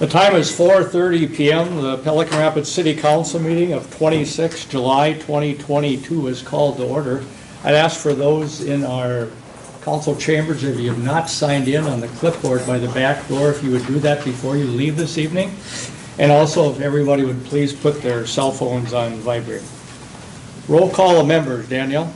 The time is 4:30 p.m. The Pelican Rapids City Council meeting of 26 July 2022 is called to order. I'd ask for those in our council chambers, if you have not signed in on the clipboard by the back door, if you would do that before you leave this evening. And also, if everybody would please put their cell phones on vibrate. Roll call of members. Danielle?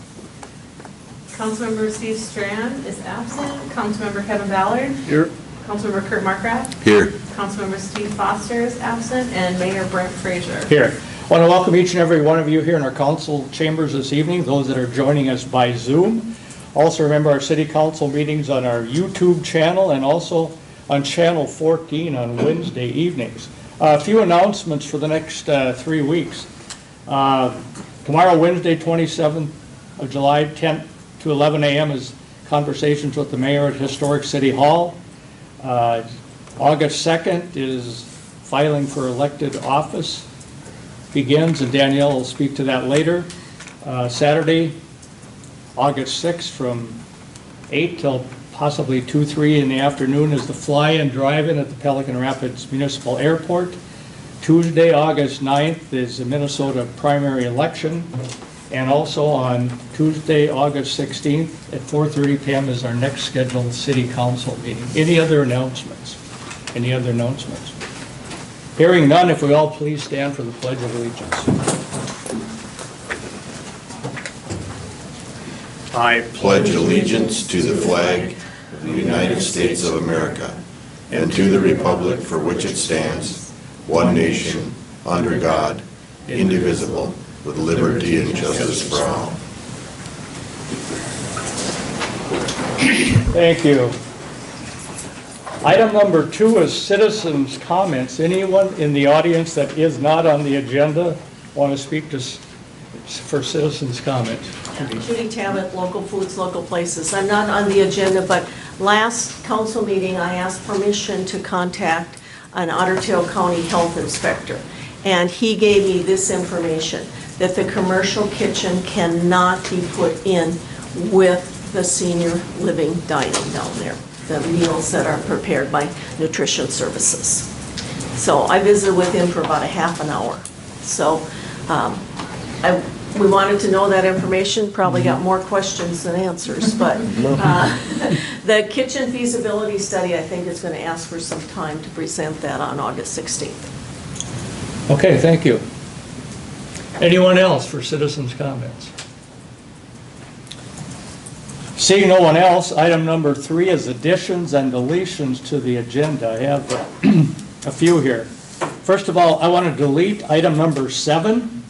Councilmember Steve Strand is absent. Councilmember Kevin Ballard. Here. Councilmember Kurt Markgraf. Here. Councilmember Steve Foster is absent, and Mayor Brent Frazier. Here. I want to welcome each and every one of you here in our council chambers this evening, those that are joining us by Zoom. Also remember our city council meetings on our YouTube channel and also on channel 14 on Wednesday evenings. A few announcements for the next 3 weeks. Tomorrow, Wednesday, 27th of July, 10 to 11 a.m. is conversations with the mayor at Historic City Hall. August 2nd is filing for elected office begins, and Danielle will speak to that later. Saturday, August 6th from 8 till possibly 2, 3 in the afternoon is the fly-in drive-in at the Pelican Rapids Municipal Airport. Tuesday, August 9th is the Minnesota primary election. And also on Tuesday, August 16th at 4:30 p.m. is our next scheduled city council meeting. Any other announcements? Any other announcements? Hearing none, if we all please stand for the Pledge of Allegiance. I Pledge allegiance to the flag of the United States of America and to the republic for which it stands, one nation, under God, indivisible, with liberty and justice for all. Thank you. Item number 2 is citizens' comments. Anyone in the audience that is not on the agenda want to speak to for citizens' comments? Judy Tabbitt, Local Foods, Local Places. I'm not on the agenda, but last council meeting I asked permission to contact an Otter Tail County health inspector. And he gave me this information, that the commercial kitchen cannot be put in with the senior living dining down there, the meals that are prepared by nutrition services. So I visited with him for about a half an hour. So we wanted to know that information, probably got more questions than answers, but the kitchen feasibility study, I think, is going to ask for some time to present that on August 16th. Okay, thank you. Anyone else for citizens' comments? Seeing no one else, item number 3 is additions and deletions to the agenda. I have a few here. First of all, I want to delete item number 7,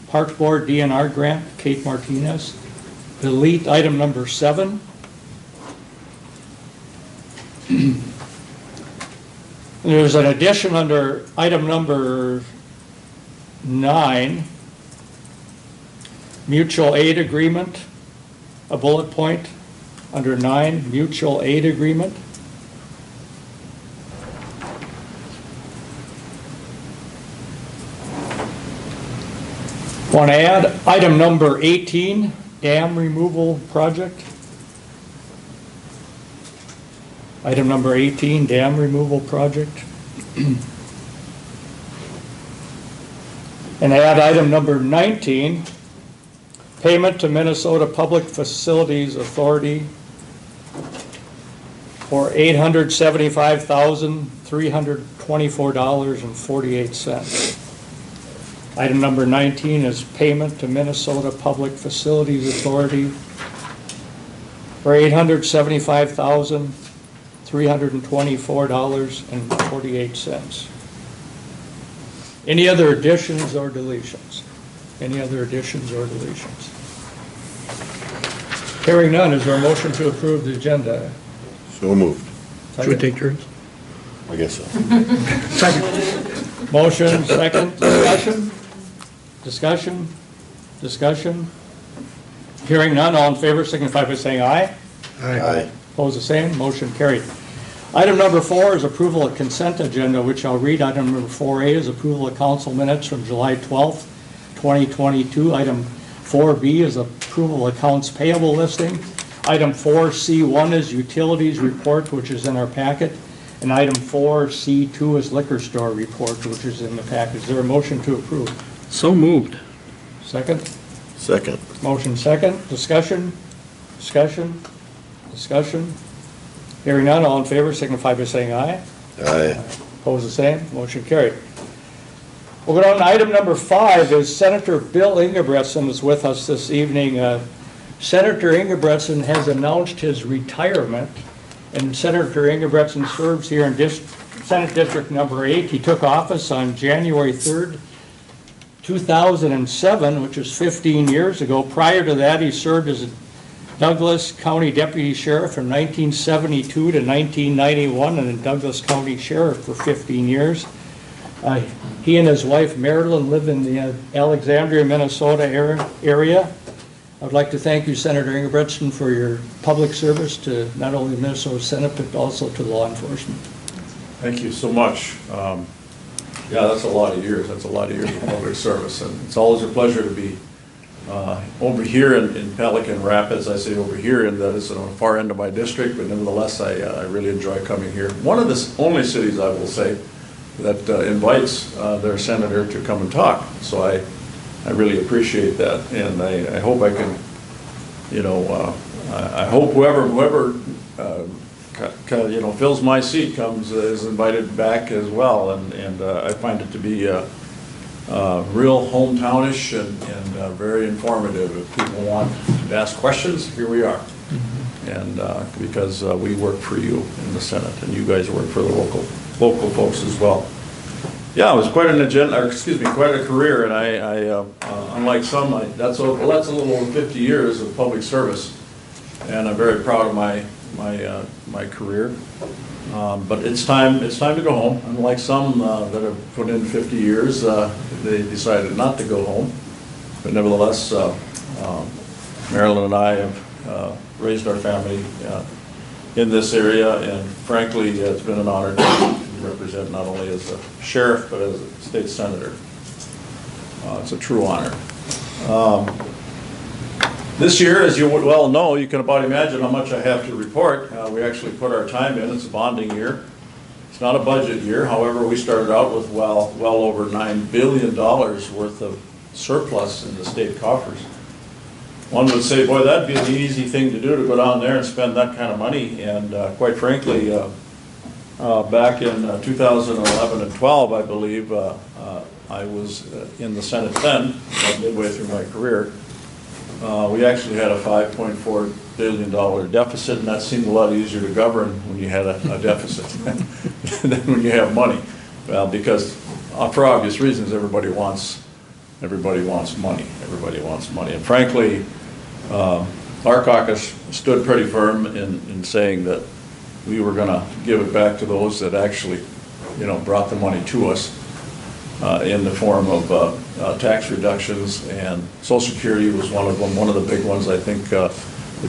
Park Board DNR grant, Kate Martinez. Delete item number 7. There's an addition under item number 9, mutual aid agreement, a bullet point under 9, mutual aid agreement. Want to add item number 18, dam removal project. Item number 18, dam removal project. And add item number 19, payment to Minnesota Public Facilities Authority for $875,324.48. Item number 19 is payment to Minnesota Public Facilities Authority for $875,324.48. Any other additions or deletions? Any other additions or deletions? Hearing none, is there a motion to approve the agenda? So moved. Should we take turns? I guess so. Second. Motion, second, discussion? Discussion? Discussion? Hearing none, all in favor signify by saying aye. Aye. Opposed, the same, motion carried. Item number 4 is approval of consent agenda, which I'll read. Item number 4A is approval of council minutes from July 12th, 2022. Item 4B is approval of accounts payable listing. Item 4C1 is utilities report, which is in our packet. And item 4C2 is liquor store report, which is in the package. Is there a motion to approve? So moved. Second? Second. Motion second. Discussion? Discussion? Discussion? Hearing none, all in favor signify by saying aye. Aye. Opposed, the same. Motion carried. We'll go down to item number 5 is Senator Bill Ingebretson is with us this evening. Senator Ingebretson has announced his retirement, and Senator Ingebretson serves here in Senate District number 8. He took office on January 3rd, 2007, which was 15 years ago. Prior to that, he served as a Douglas County Deputy Sheriff from 1972 to 1991, and a Douglas County Sheriff for 15 years. He and his wife Marilyn live in the Alexandria, Minnesota area. I would like to thank you, Senator Ingebretson, for your public service to not only the Minnesota Senate, but also to law enforcement. Thank you so much. Yeah, that's a lot of years. That's a lot of years of public service, and it's always a pleasure to be over here in Pelican Rapids. I say over here, and that is on the far end of my district, but nevertheless, I really enjoy coming here. One of the only cities, I will say, that invites their senator to come and talk. So I really appreciate that, and I hope I can, you know, I hope whoever you know, fills my seat is invited back as well, and I find it to be real hometownish and very informative. If people want to ask questions, here we are, and because we work for you in the Senate, and you guys work for the local folks as well. Yeah, it was quite an agenda, or excuse me, quite a career, and I unlike some, that's a little over 50 years of public service, and I'm very proud of my career. But it's time to go home. Unlike some that have put in 50 years, they decided not to go home. But nevertheless, Marilyn and I have raised our family in this area, and frankly, it's been an honor to represent not only as a sheriff, but as a state senator. It's a true honor. This year, as you well know, you can about imagine how much I have to report. We actually put our time in. It's a bonding year. It's not a budget year. However, we started out with well over $9 billion worth of surplus in the state coffers. One would say, boy, that'd be an easy thing to do, to go down there and spend that kind of money. And quite frankly, back in 2011 and 12, I believe, I was in the Senate then, midway through my career. We actually had a $5.4 billion deficit, and that seemed a lot easier to govern when you had a deficit than when you have money. Well, because for obvious reasons, everybody wants money. Everybody wants money, and frankly, our caucus stood pretty firm in saying that we were going to give it back to those that actually, you know, brought the money to us in the form of tax reductions, and Social Security was one of them. One of the big ones, I think, that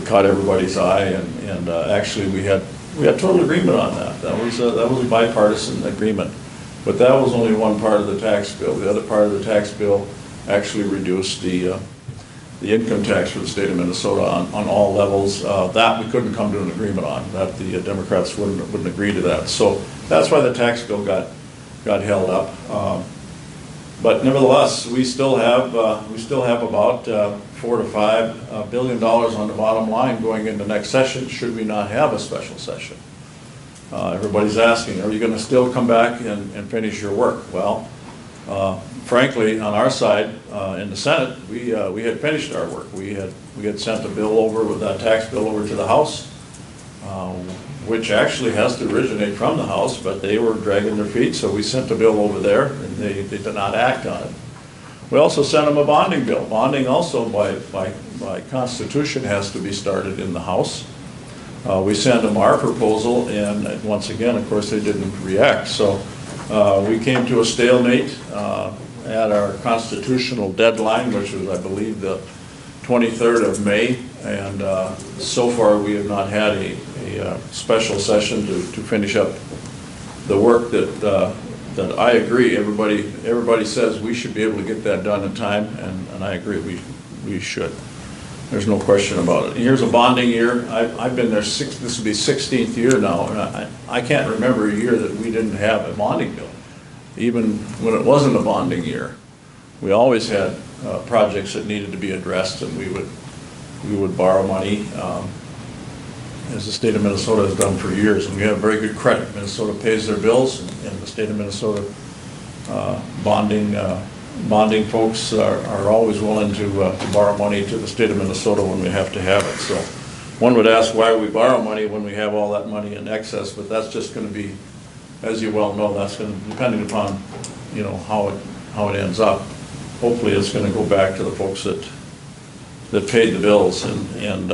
caught everybody's eye, and actually we had total agreement on that. That was a bipartisan agreement, but that was only one part of the tax bill. The other part of the tax bill actually reduced the income tax for the state of Minnesota on all levels. That we couldn't come to an agreement on. That the Democrats wouldn't agree to that. So that's why the tax bill got held up. But nevertheless, we still have about $4 to $5 billion on the bottom line going into next session, should we not have a special session. Everybody's asking, are you going to still come back and finish your work? Well, frankly, on our side in the Senate, we had finished our work. We had sent a bill over, with that tax bill, over to the House, which actually has to originate from the House, but they were dragging their feet, so we sent a bill over there, and they did not act on it. We also sent them a bonding bill. Bonding also, by Constitution, has to be started in the House. We sent them our proposal, and once again, of course, they didn't react. So we came to a stalemate at our constitutional deadline, which was, I believe, the 23rd of May, and so far we have not had a special session to finish up the work that I agree. Everybody says we should be able to get that done in time, and I agree we should. There's no question about it. Here's a bonding year. I've been there this will be 16th year now, and I can't remember a year that we didn't have a bonding bill. Even when it wasn't a bonding year, we always had projects that needed to be addressed, and we would borrow money, as the state of Minnesota has done for years, and we have very good credit. Minnesota pays their bills, and the state of Minnesota bonding folks are always willing to borrow money to the state of Minnesota when we have to have it. So one would ask why we borrow money when we have all that money in excess, but that's just going to be, as you well know, that's going to, depending upon, you know, how it ends up. Hopefully it's going to go back to the folks that paid the bills, and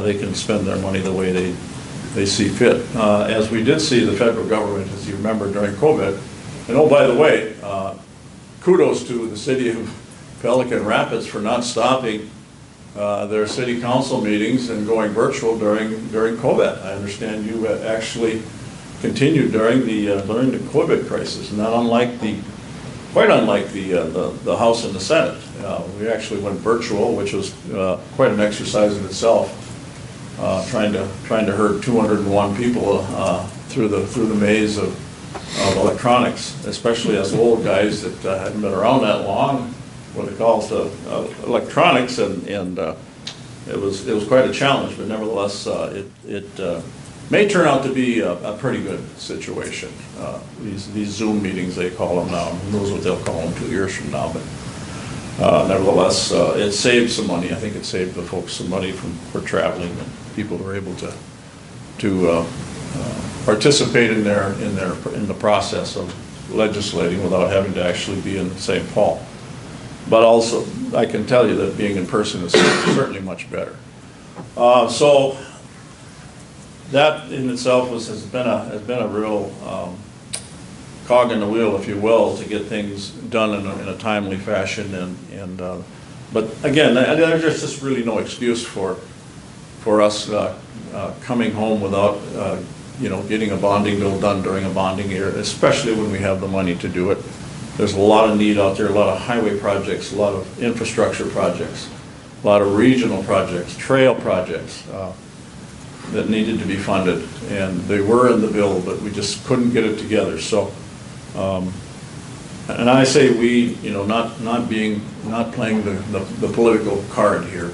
they can spend their money the way they see fit. As we did see the federal government, as you remember, during COVID, and oh, by the way, kudos to the city of Pelican Rapids for not stopping their city council meetings and going virtual during COVID. I understand you actually continued during the COVID crisis, not unlike quite unlike the House and the Senate. We actually went virtual, which was quite an exercise in itself, trying to herd 201 people through the maze of electronics, especially as old guys that hadn't been around that long, what they call electronics, and it was quite a challenge, but nevertheless, it may turn out to be a pretty good situation. These Zoom meetings, they call them now, who knows what they'll call them 2 years from now, but nevertheless, it saved some money. I think it saved the folks some money for traveling, and people were able to participate in the process of legislating without having to actually be in St. Paul. But also, I can tell you that being in person is certainly much better. So that in itself has been a real cog in the wheel, if you will, to get things done in a timely fashion. But again, there's just really no excuse for us coming home without getting a bonding bill done during a bonding year, especially when we have the money to do it. There's a lot of need out there, a lot of highway projects, a lot of infrastructure projects, a lot of regional projects, trail projects that needed to be funded, and they were in the bill, but we just couldn't get it together. So, and I say we, not playing the political card here,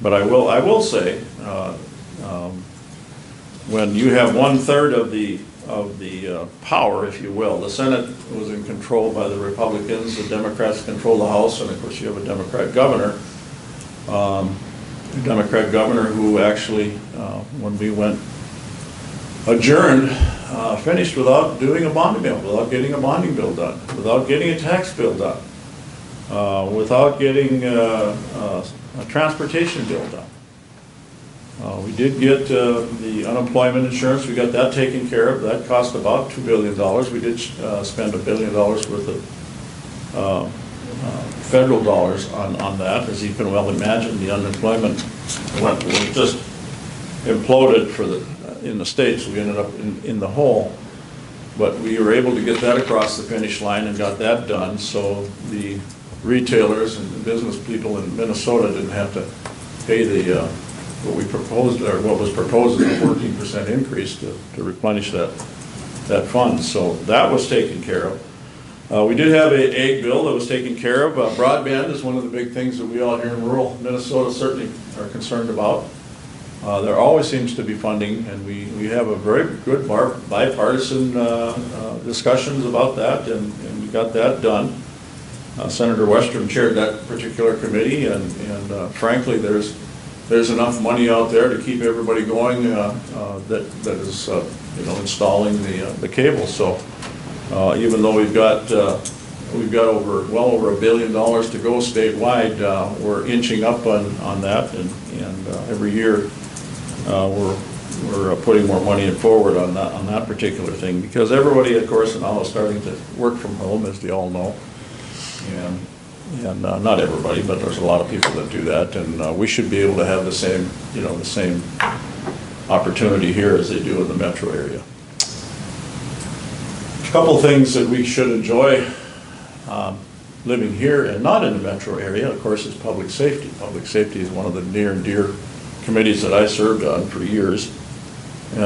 but I will say, when you have 1/3 of the power, if you will, the Senate was in control by the Republicans, the Democrats control the House, and of course you have a Democrat governor. A Democrat governor who actually, when we went adjourned, finished without doing a bonding bill, without getting a bonding bill done, without getting a tax bill done, without getting a transportation bill done. We did get the unemployment insurance. We got that taken care of. That cost about $2 billion. We did spend $1 billion worth of federal dollars on that. As you can well imagine, the unemployment just imploded in the states. We ended up in the hole. But we were able to get that across the finish line and got that done. So the retailers and the business people in Minnesota didn't have to pay the what we proposed, or what was proposed, is a 14% increase to replenish that fund. So that was taken care of. We did have an ag bill that was taken care of. Broadband is one of the big things that we all here in rural Minnesota certainly are concerned about. There always seems to be funding, and we have a very good bipartisan discussions about that, and we got that done. Senator Westrom chaired that particular committee, and frankly, there's enough money out there to keep everybody going that is installing the cable. So even though we've got well over $1 billion to go statewide, we're inching up on that, and every year we're putting more money forward on that particular thing, because everybody, of course, now is starting to work from home, as they all know, and not everybody, but there's a lot of people that do that, and we should be able to have the same opportunity here as they do in the metro area. A couple things that we should enjoy. living here and not in the metro area, of course, is public safety. Public safety is one of the near and dear committees that I served on for years,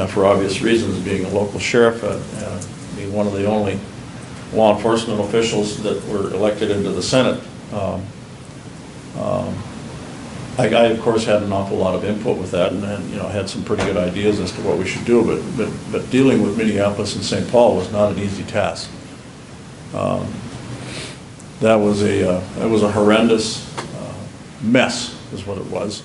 for obvious reasons, being a local sheriff, being one of the only law enforcement officials that were elected into the Senate. I of course had an awful lot of input with that, and had some pretty good ideas as to what we should do. But dealing with Minneapolis and St. Paul was not an easy task. That was a horrendous mess, is what it was,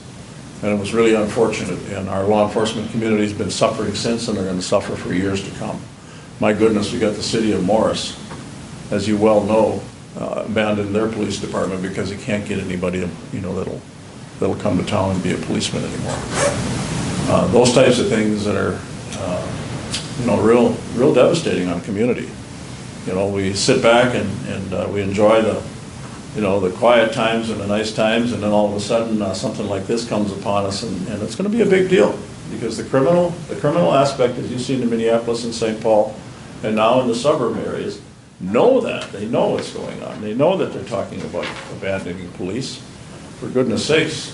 and it was really unfortunate. And our law enforcement community has been suffering since, and they're going to suffer for years to come. My goodness, we got the city of Morris, as you well know, abandoned their police department because they can't get anybody, that'll come to town and be a policeman anymore. Those types of things that are, real devastating on a community. We sit back and we enjoy the quiet times and the nice times, and then all of a sudden something like this comes upon us, and it's going to be a big deal, because the criminal aspect, as you've seen in Minneapolis and St. Paul, and now in the suburb areas, know that. They know what's going on. They know that they're talking about abandoning police. For goodness sakes,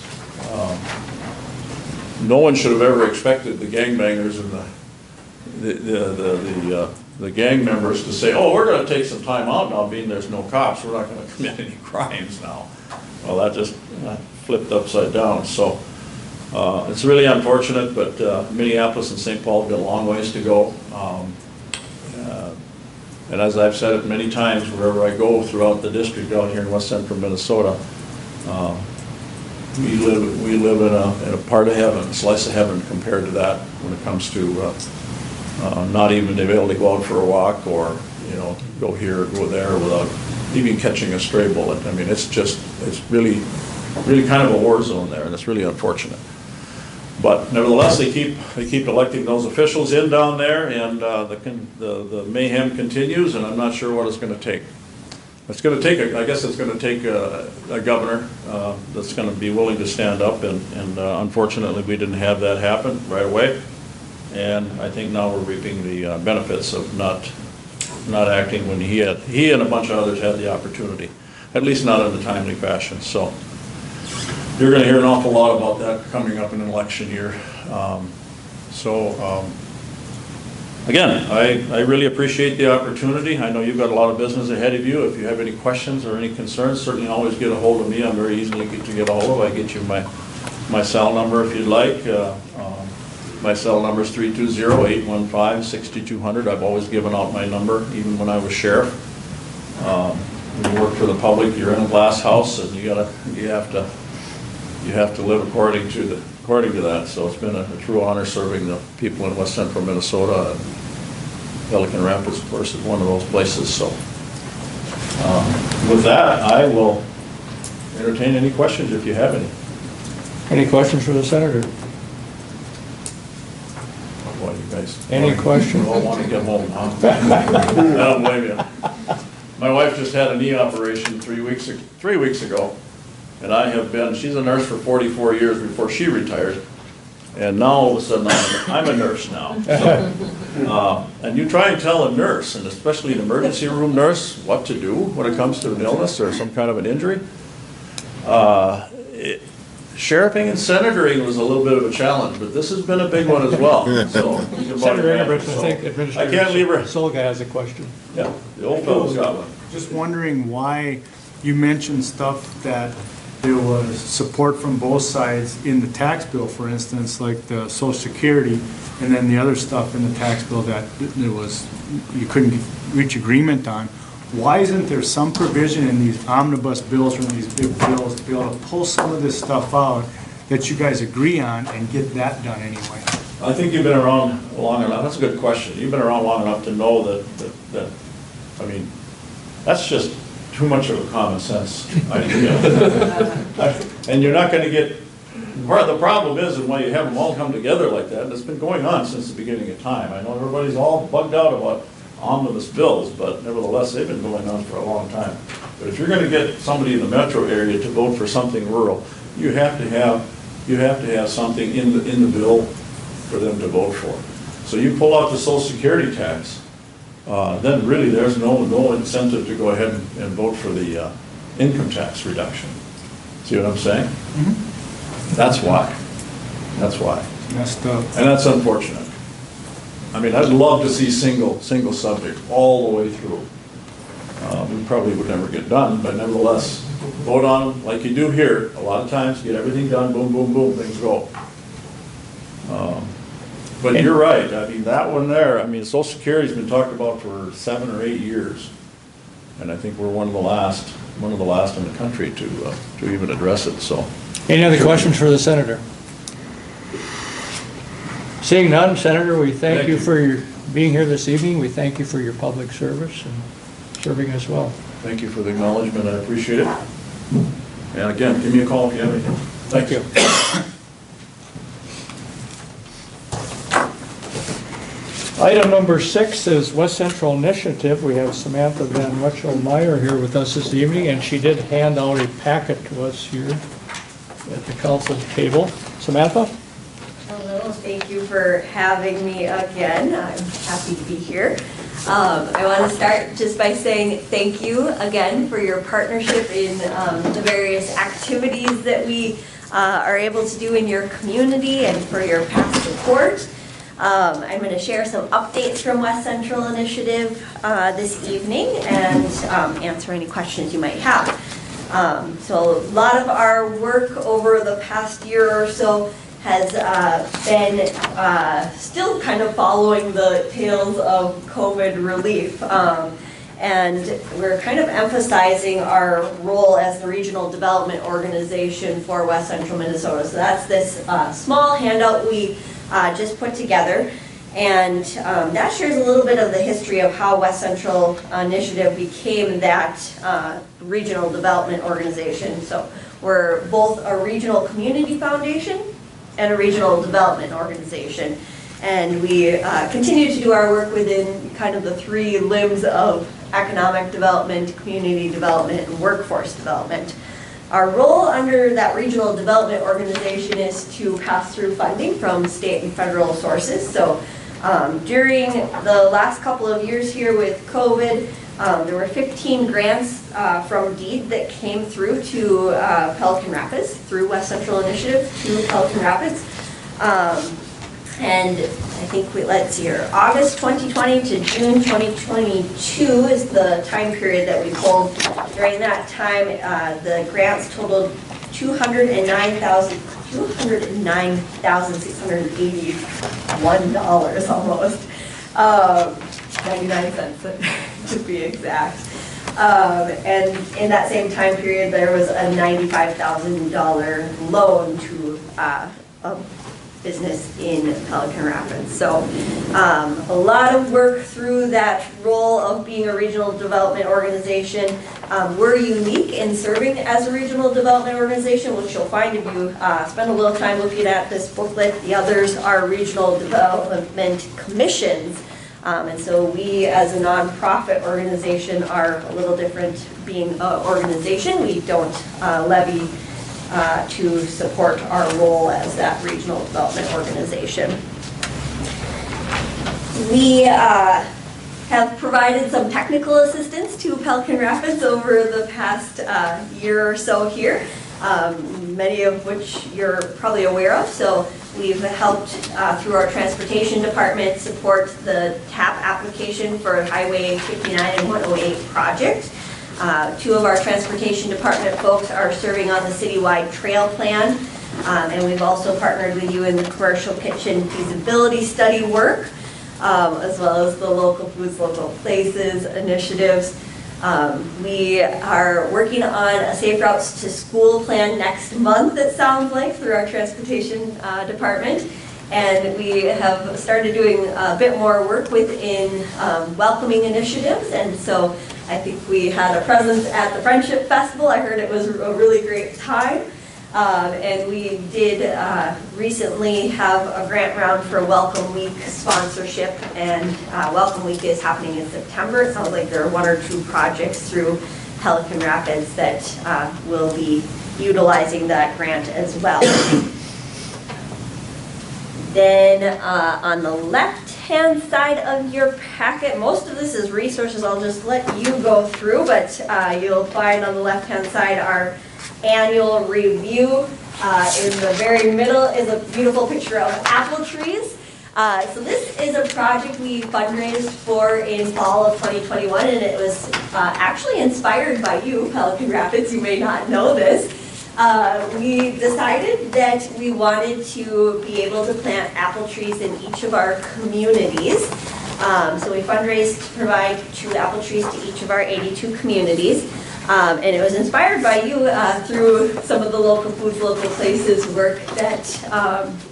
no one should have ever expected the gangbangers and the gang members to say, oh, we're going to take some time out now, being there's no cops. We're not going to commit any crimes now. Well, that just flipped upside down. So it's really unfortunate, but Minneapolis and St. Paul have got a long ways to go. And as I've said it many times, wherever I go throughout the district down here in west central Minnesota, we live in a part of heaven, a slice of heaven compared to that when it comes to not even being able to go out for a walk, or go here or go there without even catching a stray bullet. I mean, it's really kind of a war zone there, and it's really unfortunate. But nevertheless, they keep electing those officials in down there, and the mayhem continues, and I'm not sure what it's going to take. It's going to take, I guess it's going to take a governor that's going to be willing to stand up, and unfortunately we didn't have that happen right away. And I think now we're reaping the benefits of not acting when he and a bunch of others had the opportunity, at least not in a timely fashion. So you're going to hear an awful lot about that coming up in an election year. Again, I really appreciate the opportunity. I know you've got a lot of business ahead of you. If you have any questions or any concerns, certainly always get a hold of me. I'm very easy to get a hold of. I get you my cell number if you'd like. My cell number is 320-815-6200. I've always given out my number, even when I was sheriff. When you work for the public, you're in a glass house, and you have to live according to that. So it's been a true honor serving the people in west central Minnesota, and Pelican Rapids, of course, is one of those places. So with that, I will entertain any questions if you have any. Any questions for the senator? Boy, you guys. Any questions? You all want to get home, huh? I don't blame you. My wife just had a knee operation 3 weeks ago, and she's a nurse for 44 years before she retired, and now all of a sudden I'm a nurse now. So, and you try and tell a nurse, and especially an emergency room nurse, what to do when it comes to an illness or some kind of an injury. Sheriffing and senatoring was a little bit of a challenge, but this has been a big one as well. So, Senator Enbridge, I think I can't leave her. Solga has a question. Yeah, the old fellow's got one. Just wondering why you mentioned stuff that there was support from both sides in the tax bill, for instance, like the Social Security, and then the other stuff in the tax bill that you couldn't reach agreement on. Why isn't there some provision in these omnibus bills or in these big bills to be able to pull some of this stuff out that you guys agree on and get that done anyway? I think you've been around long enough. That's a good question. You've been around long enough to know that I mean, that's just too much of a common sense idea. And you're not going to get, the problem is, and why you have them all come together like that, and it's been going on since the beginning of time. I know everybody's all bugged out about omnibus bills, but nevertheless, they've been going on for a long time. But if you're going to get somebody in the metro area to vote for something rural, you have to have something in the bill for them to vote for. So you pull out the Social Security tax, then really there's no incentive to go ahead and vote for the income tax reduction. See what I'm saying? That's why. That's why. Messed up. And that's unfortunate. I mean, I'd love to see single subject all the way through. We probably would never get done, but nevertheless, vote on them like you do here. A lot of times, get everything done, boom, boom, boom, things go. But you're right, I mean, that one there, I mean, Social Security's been talked about for 7 or 8 years. And I think we're one of the last in the country to even address it, so. Any other questions for the senator? Seeing none, Senator, we thank you for your being here this evening. We thank you for your public service and serving us well. Thank you for the acknowledgement, I appreciate it. And again, give me a call if you have anything. Thank you. Item number 6 is West Central Initiative. We have Samantha Van Wetchel-Meyer here with us this evening, and she did hand out a packet to us here at the council table. Samantha? Hello, thank you for having me again. I'm happy to be here. I want to start just by saying thank you again for your partnership in the various activities that we are able to do in your community and for your past support. I'm going to share some updates from West Central Initiative this evening and answer any questions you might have. So a lot of our work over the past year or so has been still kind of following the tails of COVID relief. And we're kind of emphasizing our role as the regional development organization for West Central Minnesota. So that's this small handout we just put together. And that shares a little bit of the history of how West Central Initiative became that regional development organization. So we're both a regional community foundation and a regional development organization. And we continue to do our work within kind of the 3 limbs of economic development, community development, and workforce development. Our role under that regional development organization is to pass through funding from state and federal sources. So during the last couple of years here with COVID, there were 15 grants from DEED that came through to Pelican Rapids, through West Central Initiative to Pelican Rapids. And I think let's see here, August 2020 to June 2022 is the time period that we pulled. During that time, the grants totaled $209,681 almost, 99 cents to be exact. And in that same time period, there was a $95,000 loan to a business in Pelican Rapids. So a lot of work through that role of being a regional development organization. We're unique in serving as a regional development organization, which you'll find if you spend a little time looking at this booklet. The others are regional development commissions. And so we, as a nonprofit organization, are a little different being an organization. We don't levy to support our role as that regional development organization. We have provided some technical assistance to Pelican Rapids over the past year or so here, many of which you're probably aware of. So we've helped through our transportation department support the TAP application for Highway 59 and 108 project. 2 of our transportation department folks are serving on the citywide trail plan, and we've also partnered with you in the commercial kitchen feasibility study work, as well as the local foods, local places initiatives. We are working on a Safe Routes to School plan next month, it sounds like, through our transportation department. And we have started doing a bit more work within welcoming initiatives. And so I think we had a presence at the Friendship Festival. I heard it was a really great time. And we did recently have a grant round for Welcome Week sponsorship. And Welcome Week is happening in September. It sounds like there are 1 or 2 projects through Pelican Rapids that will be utilizing that grant as well. Then on the left left-hand side of your packet, most of this is resources I'll just let you go through, but you'll find on the left-hand side our annual review. In the very middle is a beautiful picture of apple trees. So this is a project we fundraised for in fall of 2021, and it was actually inspired by you, Pelican Rapids. You may not know this. We decided that we wanted to be able to plant apple trees in each of our communities. So we fundraised to provide 2 apple trees to each of our 82 communities. And it was inspired by you through some of the local foods, local places work that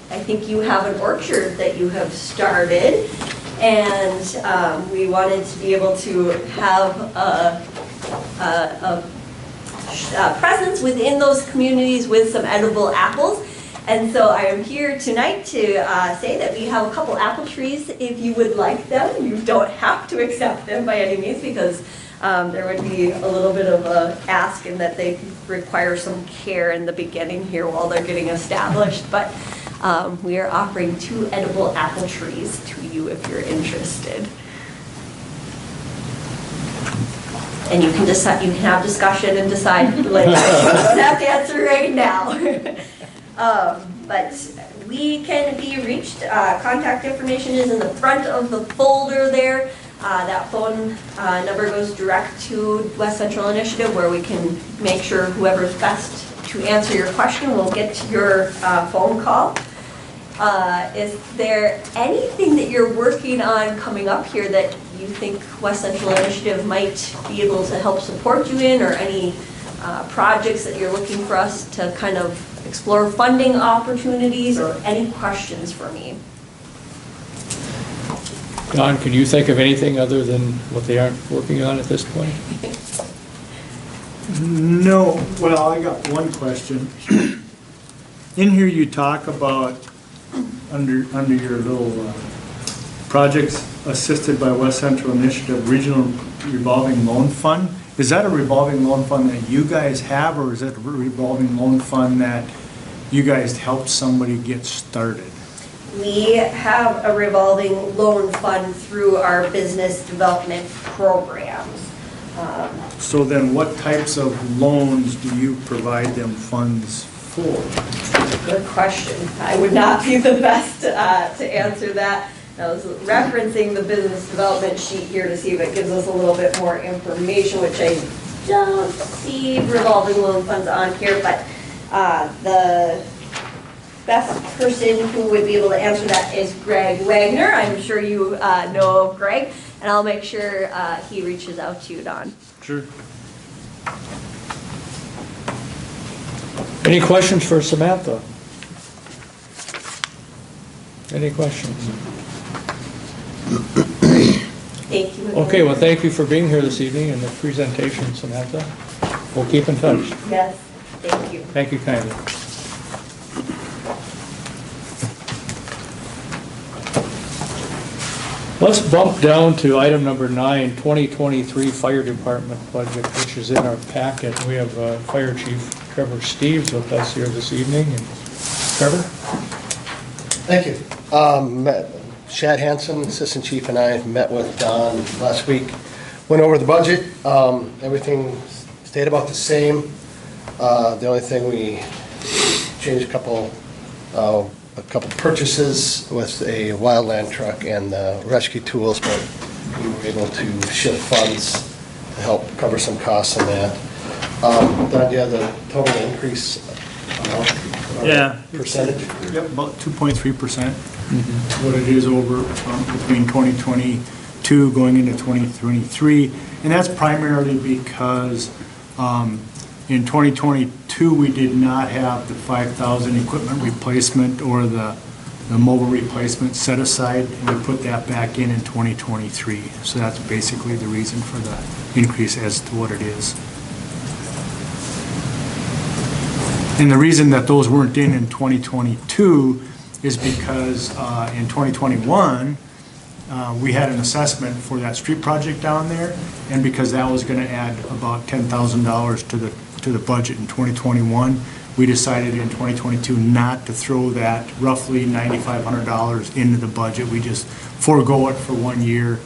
I think you have an orchard that you have started. And we wanted to be able to have a presence within those communities with some edible apples. And so I am here tonight to say that we have a couple apple trees if you would like them. You don't have to accept them by any means because there would be a little bit of a ask in that they require some care in the beginning here while they're getting established. But we are offering 2 edible apple trees to you if you're interested. And you can decide, you can have discussion and decide later. You don't have to answer right now. But we can be reached. Contact information is in the front of the folder there. That phone number goes direct to West Central Initiative where we can make sure whoever's best to answer your question will get your phone call. Is there anything that you're working on coming up here that you think West Central Initiative might be able to help support you in, or any projects that you're looking for us to kind of explore funding opportunities, or any questions for me? Don, can you think of anything other than what they aren't working on at this point? No, well, I got one question. In here you talk about, under your little projects assisted by West Central Initiative Regional Revolving Loan Fund. Is that a revolving loan fund that you guys have, or is that a revolving loan fund that you guys helped somebody get started? We have a revolving loan fund through our business development programs. So then what types of loans do you provide them funds for? Good question. I would not be the best to answer that. I was referencing the business development sheet here to see if it gives us a little bit more information, which I don't see revolving loan funds on here, but the best person who would be able to answer that is Greg Wagner. I'm sure you know of Greg, and I'll make sure he reaches out to you, Don. Sure. Any questions for Samantha? Any questions? Thank you. Okay, well, thank you for being here this evening and the presentation, Samantha. We'll keep in touch. Yes, thank you. Thank you kindly. Let's bump down to item number 9, 2023 Fire Department budget, which is in our packet. We have Fire Chief Trevor Steves with us here this evening. And Trevor? Thank you. Shad Hansen, Assistant Chief, and I met with Don last week. Went over the budget. Everything stayed about the same. The only thing we changed a couple purchases with a wildland truck and rescue tools, but we were able to shift funds to help cover some costs on that. Don, do you have the total increase? Yeah. Percentage? Yep, about 2.3%. What it is over between 2022 going into 2023. And that's primarily because in 2022, we did not have the 5,000 equipment replacement or the mobile replacement set aside, and we put that back in 2023. So that's basically the reason for the increase as to what it is. And the reason that those weren't in 2022 is because in 2021, we had an assessment for that street project down there, and because that was going to add about $10,000 to the budget in 2021, we decided in 2022 not to throw that roughly $9,500 into the budget. We just forego it for 1 year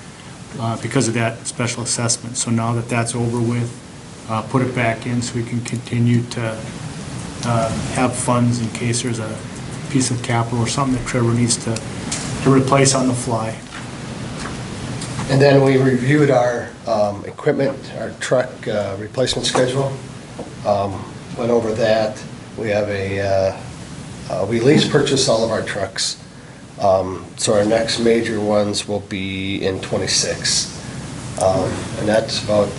because of that special assessment. So now that that's over with, put it back in so we can continue to have funds in case there's a piece of capital or something that Trevor needs to replace on the fly. And then we reviewed our equipment, our truck replacement schedule. Went over that. We have we lease purchase all of our trucks. So our next major ones will be in '26. And that's about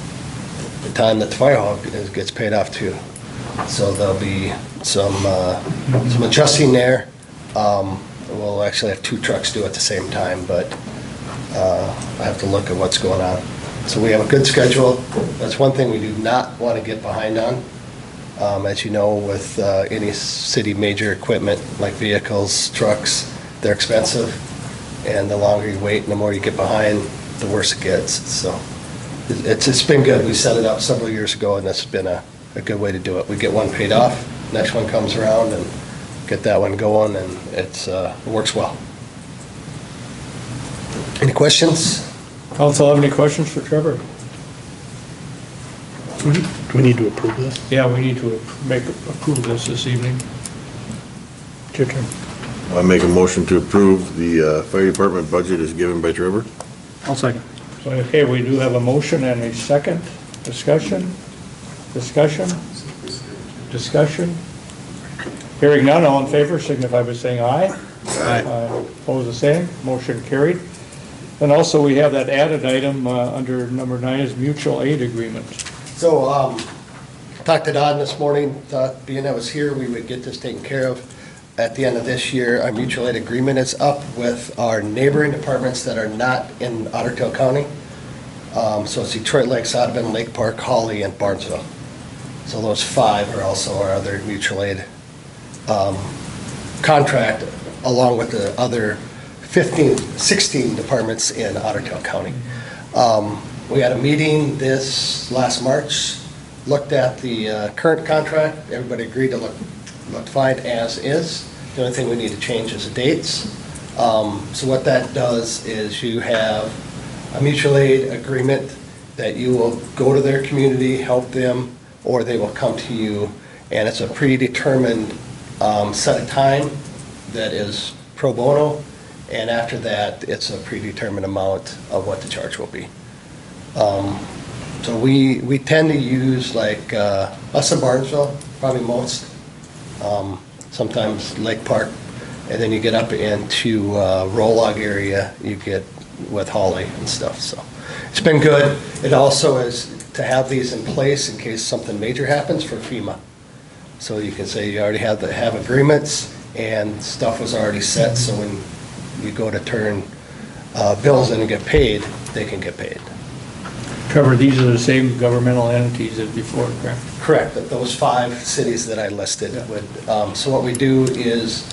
the time that the fire hall gets paid off too. So there'll be some adjusting there. We'll actually have 2 trucks due at the same time, but I have to look at what's going on. So we have a good schedule. That's one thing we do not want to get behind on. As you know, with any city major equipment like vehicles, trucks, they're expensive. And the longer you wait and the more you get behind, the worse it gets. So it's been good. We set it up several years ago, and that's been a good way to do it. We get one paid off, next one comes around, and get that one going, and it works well. Any questions? Council have any questions for Trevor? Do we need to approve this? Yeah, we need to approve this evening. It's your turn. I make a motion to approve the fire department budget as given by Trevor. I'll second. So, okay, we do have a motion and a second. Discussion? Discussion? Discussion? Hearing none, all in favor signify by saying aye. Aye. Opposed, the same. Motion carried. And also, we have that added item under number 9 is mutual aid agreement. So, talked to Don this morning, thought being I was here, we would get this taken care of. At the end of this year, our mutual aid agreement is up with our neighboring departments that are not in Otter Tail County. So it's Detroit Lakes, Audubon, Lake Park, Hawley, and Barnesville. So those 5 are also our other mutual aid contract, along with the other 16 departments in Otter Tail County. We had a meeting this last March, looked at the current contract. Everybody agreed to look fine as is. The only thing we need to change is the dates. So what that does is you have a mutual aid agreement that you will go to their community, help them, or they will come to you, and it's a predetermined set of time that is pro bono, and after that, it's a predetermined amount of what the charge will be. So we tend to use like us in Barnesville, probably most, sometimes Lake Park, and then you get up into Rolog area, you get with Hawley and stuff. So it's been good. It also is to have these in place in case something major happens for FEMA. So you can say you already have agreements and stuff was already set, so when you go to turn bills in and get paid, they can get paid. Trevor, these are the same governmental entities as before, correct? Correct, those 5 cities that I listed would, so what we do is,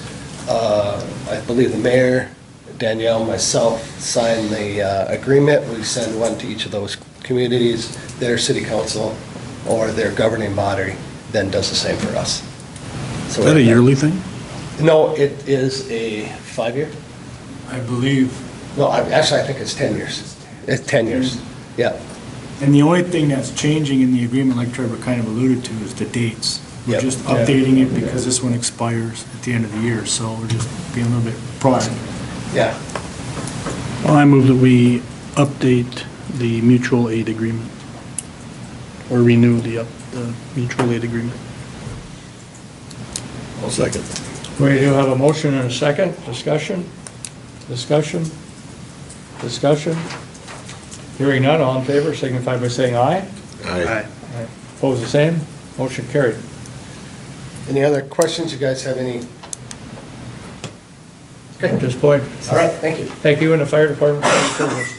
I believe the mayor, Danielle, myself, sign the agreement. We send one to each of those communities, their city council or their governing body then does the same for us. So Is that a yearly thing? No, it is a 5-year. I believe. No, actually, I think it's 10 years. It's 10 years, yeah. And the only thing that's changing in the agreement, like Trevor kind of alluded to, is the dates. We're Yep. just updating it because this one expires at the end of the year, so we're just being a little bit proactive. Yeah. Well, I move that we update the mutual aid agreement, or renew the mutual aid agreement. I'll second. We do have a motion and a second. Discussion? Discussion? Discussion? Hearing none, all in favor signify by saying aye. Aye. Opposed, the same. Motion carried. Any other questions? You guys have any? At this point. All right, thank you. Thank you and the fire department for your service.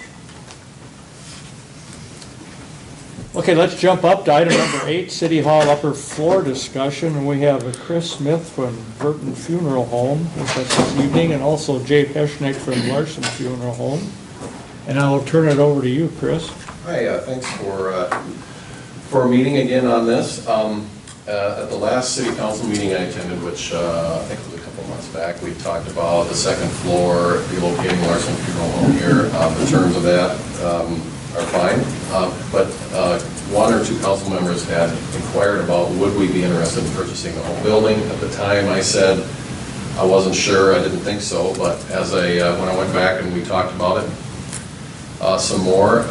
Okay, let's jump up to item number 8, City Hall upper floor discussion. And we have Chris Smith from Burton Funeral Home with us this evening, and also Jay Peschnick from Larson Funeral Home. And I will turn it over to you, Chris. Hi, thanks for a meeting again on this. At the last city council meeting I attended, which I think was a couple months back, we talked about the second floor relocating Larson Funeral Home here. The terms of that are fine, but one or two council members had inquired about would we be interested in purchasing the whole building. At the time I said I wasn't sure, I didn't think so, but as when I went back and we talked about it some more,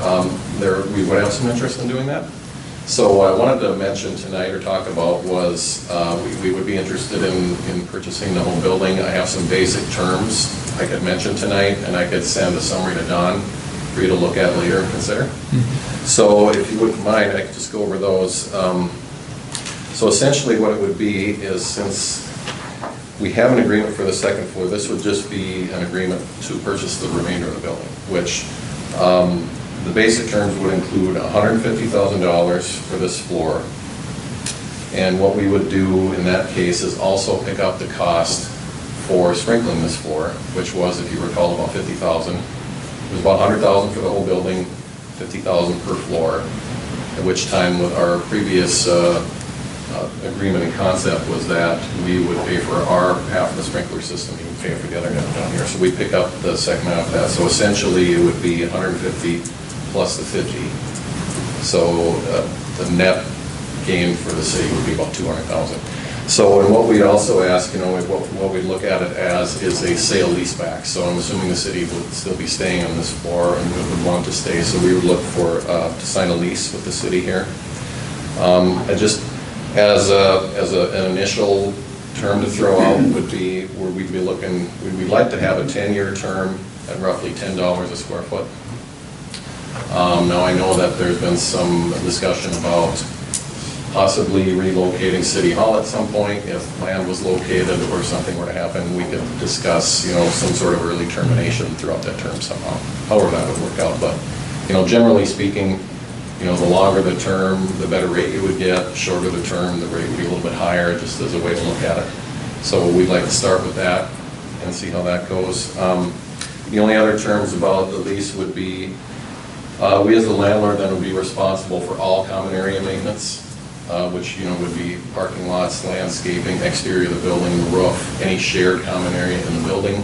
we would have some interest in doing that. So what I wanted to mention tonight or talk about was we would be interested in purchasing the whole building. I have some basic terms I could mention tonight, and I could send a summary to Don for you to look at later and consider. So if you wouldn't mind, I could just go over those. So essentially what it would be is, since we have an agreement for the second floor, this would just be an agreement to purchase the remainder of the building, which the basic terms would include $150,000 for this floor. And what we would do in that case is also pick up the cost for sprinkling this floor, which was, if you recall, about $50,000. It was about $100,000 for the whole building, $50,000 per floor, at which time with our previous agreement and concept was that we would pay for our half of the sprinkler system, you would pay for the other half down here. So we pick up the second half of that. So essentially it would be 150 plus the 50. So the net gain for the city would be about 200,000. So, and what we'd also ask, what we'd look at it as is a sale leaseback. So I'm assuming the city would still be staying on this floor and would want to stay. So we would look for to sign a lease with the city here. And just as an initial term to throw out would be where we'd be looking, we'd like to have a 10-year term at roughly $10 a square foot. Now I know that there's been some discussion about possibly relocating City Hall at some point. If land was located or something were to happen, we could discuss, some sort of early termination throughout that term somehow, however that would work out. But, generally speaking, the longer the term, the better rate you would get. Shorter the term, the rate would be a little bit higher, just as a way to look at it. So we'd like to start with that and see how that goes. The only other terms about the lease would be, we as the landlord then would be responsible for all common area maintenance, which would be parking lots, landscaping, exterior of the building, the roof, any shared common area in the building.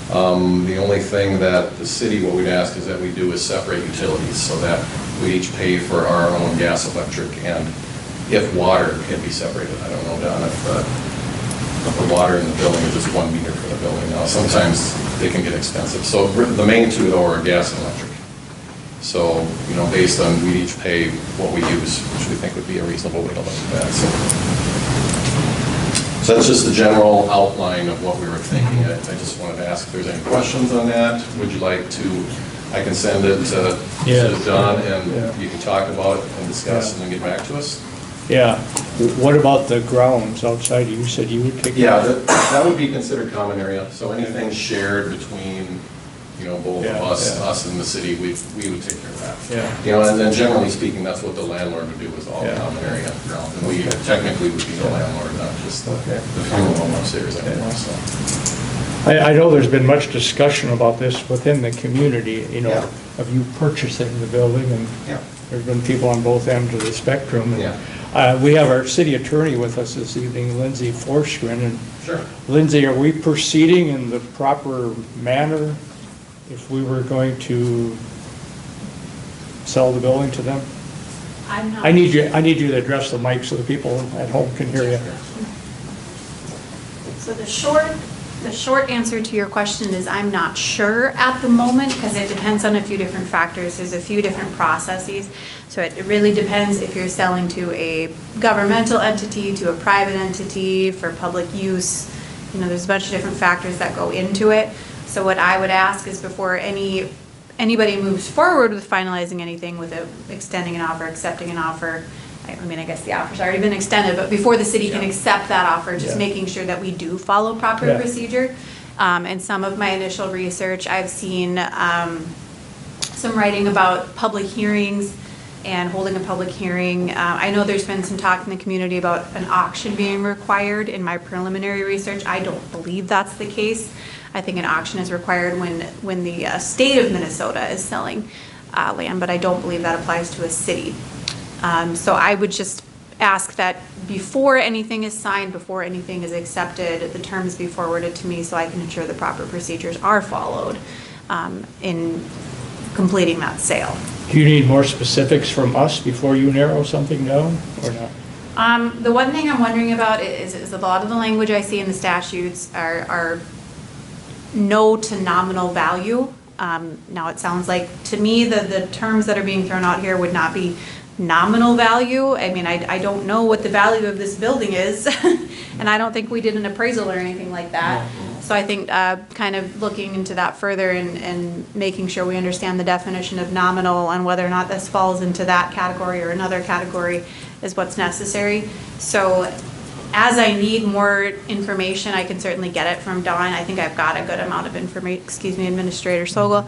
The only thing that the city, what we'd ask is that we do is separate utilities so that we each pay for our own gas, electric, and if water can be separated. I don't know, Don, if the water in the building is just 1 meter for the building. Now, sometimes they can get expensive. So the main two, though, are gas and electric. So, based on, we each pay what we use, which we think would be a reasonable way to look at that. So that's just the general outline of what we were thinking. I just wanted to ask if there's any questions on that. Would you like to, I can send it to John and you can talk about it and discuss and then get back to us? Yeah. What about the grounds outside? You said you would take Yeah, that would be considered common area. So anything shared between both of us and the city, we would take care of that. Yeah. And then generally speaking, that's what the landlord would do, is all common area ground. And we technically would be the landlord, not just the funeral home upstairs anymore. So. I know there's been much discussion about this within the community, of you purchasing the building, and there's been people on both ends of the spectrum. And, we have our city attorney with us this evening, Lindsay Forsgren. And sure. Lindsay, are we proceeding in the proper manner if we were going to sell the building to them? I need you to address the mic so the people at home can hear you. So the short answer to your question is I'm not sure at the moment, because it depends on a few different factors. There's a few different processes. So it really depends if you're selling to a governmental entity, to a private entity, for public use. There's a bunch of different factors that go into it. So what I would ask is, before anybody moves forward with finalizing anything, with extending an offer, accepting an offer, I guess the offer's already been extended, but before the city can accept that offer, just making sure that we do follow proper procedure. And some of my initial research, I've seen some writing about public hearings and holding a public hearing. I know there's been some talk in the community about an auction being required. In my preliminary research, I don't believe that's the case. I think an auction is required when the state of Minnesota is selling land, but I don't believe that applies to a city. So I would just ask that before anything is signed, before anything is accepted, the terms be forwarded to me so I can ensure the proper procedures are followed in completing that sale. Do you need more specifics from us before you narrow something down, or not? The one thing I'm wondering about is a lot of the language I see in the statutes are no to nominal value. Now, it sounds like, to me, the terms that are being thrown out here would not be nominal value. I mean, I don't know what the value of this building is, and I don't think we did an appraisal or anything like that. So I think kind of looking into that further and making sure we understand the definition of nominal and whether or not this falls into that category or another category is what's necessary. So as I need more information, I can certainly get it from Dawn. I think I've got a good amount of information, excuse me, Administrator Sogol.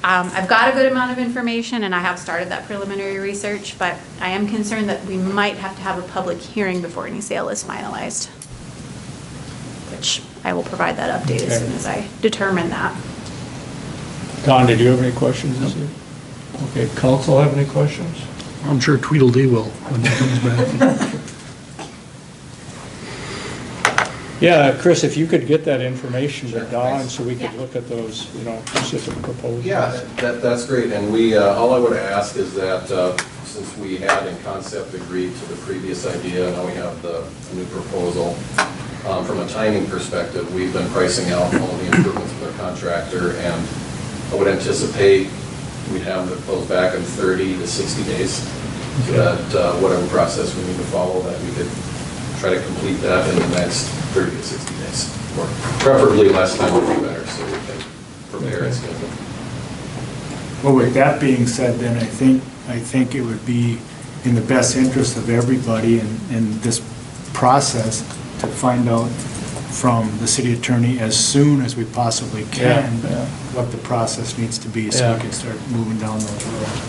I've got a good amount of information and I have started that preliminary research, but I am concerned that we might have to have a public hearing before any sale is finalized, which I will provide that update as soon as I determine that. Don, did you have any questions this year? Okay, council have any questions? I'm sure Tweedledee will when he comes back. Yeah, Chris, if you could get that information to Don so we could look at those, specific proposals. Yeah, that's great, and we, all I would ask is that, since we had in concept agreed to the previous idea, now we have the new proposal, from a timing perspective, we've been pricing out all the improvements with our contractor, and I would anticipate we'd have the close back in 30 to 60 days, so that whatever process we need to follow, that we could try to complete that in the next 30 to 60 days, or preferably less time would be better, so we can prepare and schedule. Well, with that being said, then I think it would be in the best interest of everybody in this process to find out from the city attorney as soon as we possibly can what the process needs to be so we can start moving down those roads.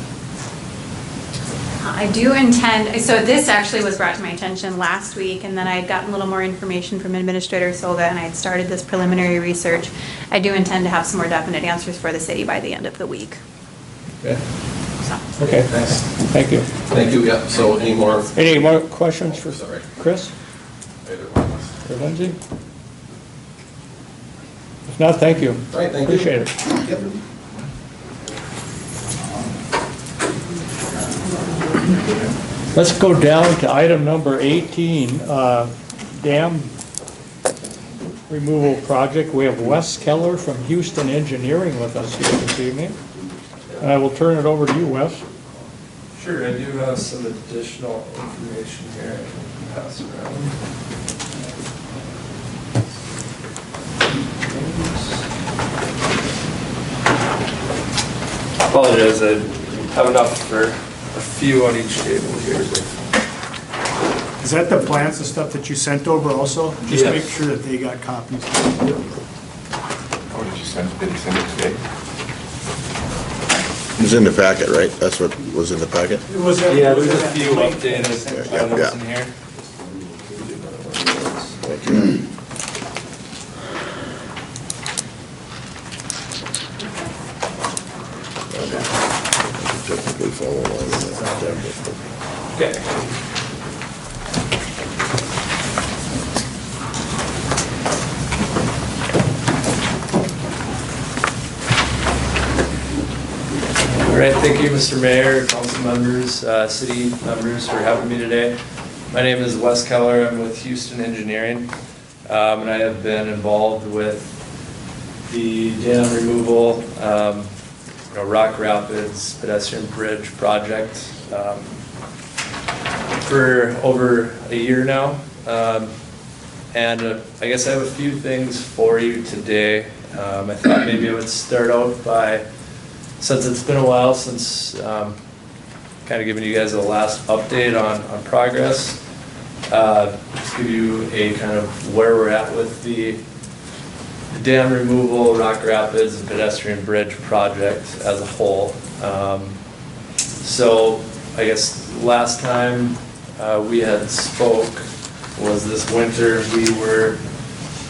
I do intend, so this actually was brought to my attention last week, and then I had gotten a little more information from Administrator Silva, and I had started this preliminary research. I do intend to have some more definite answers for the city by the end of the week. Okay. So. Okay, Thanks. thank you. Thank you, yeah, so any more? Any more questions for Sorry. Chris Either one of us. or Lindsay? If not, thank you. All right, thank you. Appreciate it. Yep. Let's go down to item number 18, dam removal project. We have Wes Keller from Houston Engineering with us here this evening. I will turn it over to you, Wes. Sure, I do have some additional information here I can pass around. Apologize, I have enough for a few on each table here. Is that the plans and stuff that you sent over also? Just Yes. make sure that they got copies. Oh, did you send it today? It was in the packet, right? That's what was in the packet? Yeah, there's a few updated items in here. Thank you. Technically follow along with that. Okay. All right, thank you, Mr. Mayor, council members, city members for having me today. My name is Wes Keller. I'm with Houston Engineering, and I have been involved with the dam removal, Rock Rapids pedestrian bridge project for over a year now. And I guess I have a few things for you today. I thought maybe I would start out by, since it's been a while since kind of giving you guys the last update on progress, just give you a kind of where we're at with the dam removal, Rock Rapids, and pedestrian bridge project as a whole. So I guess last time we had spoke was this winter. We were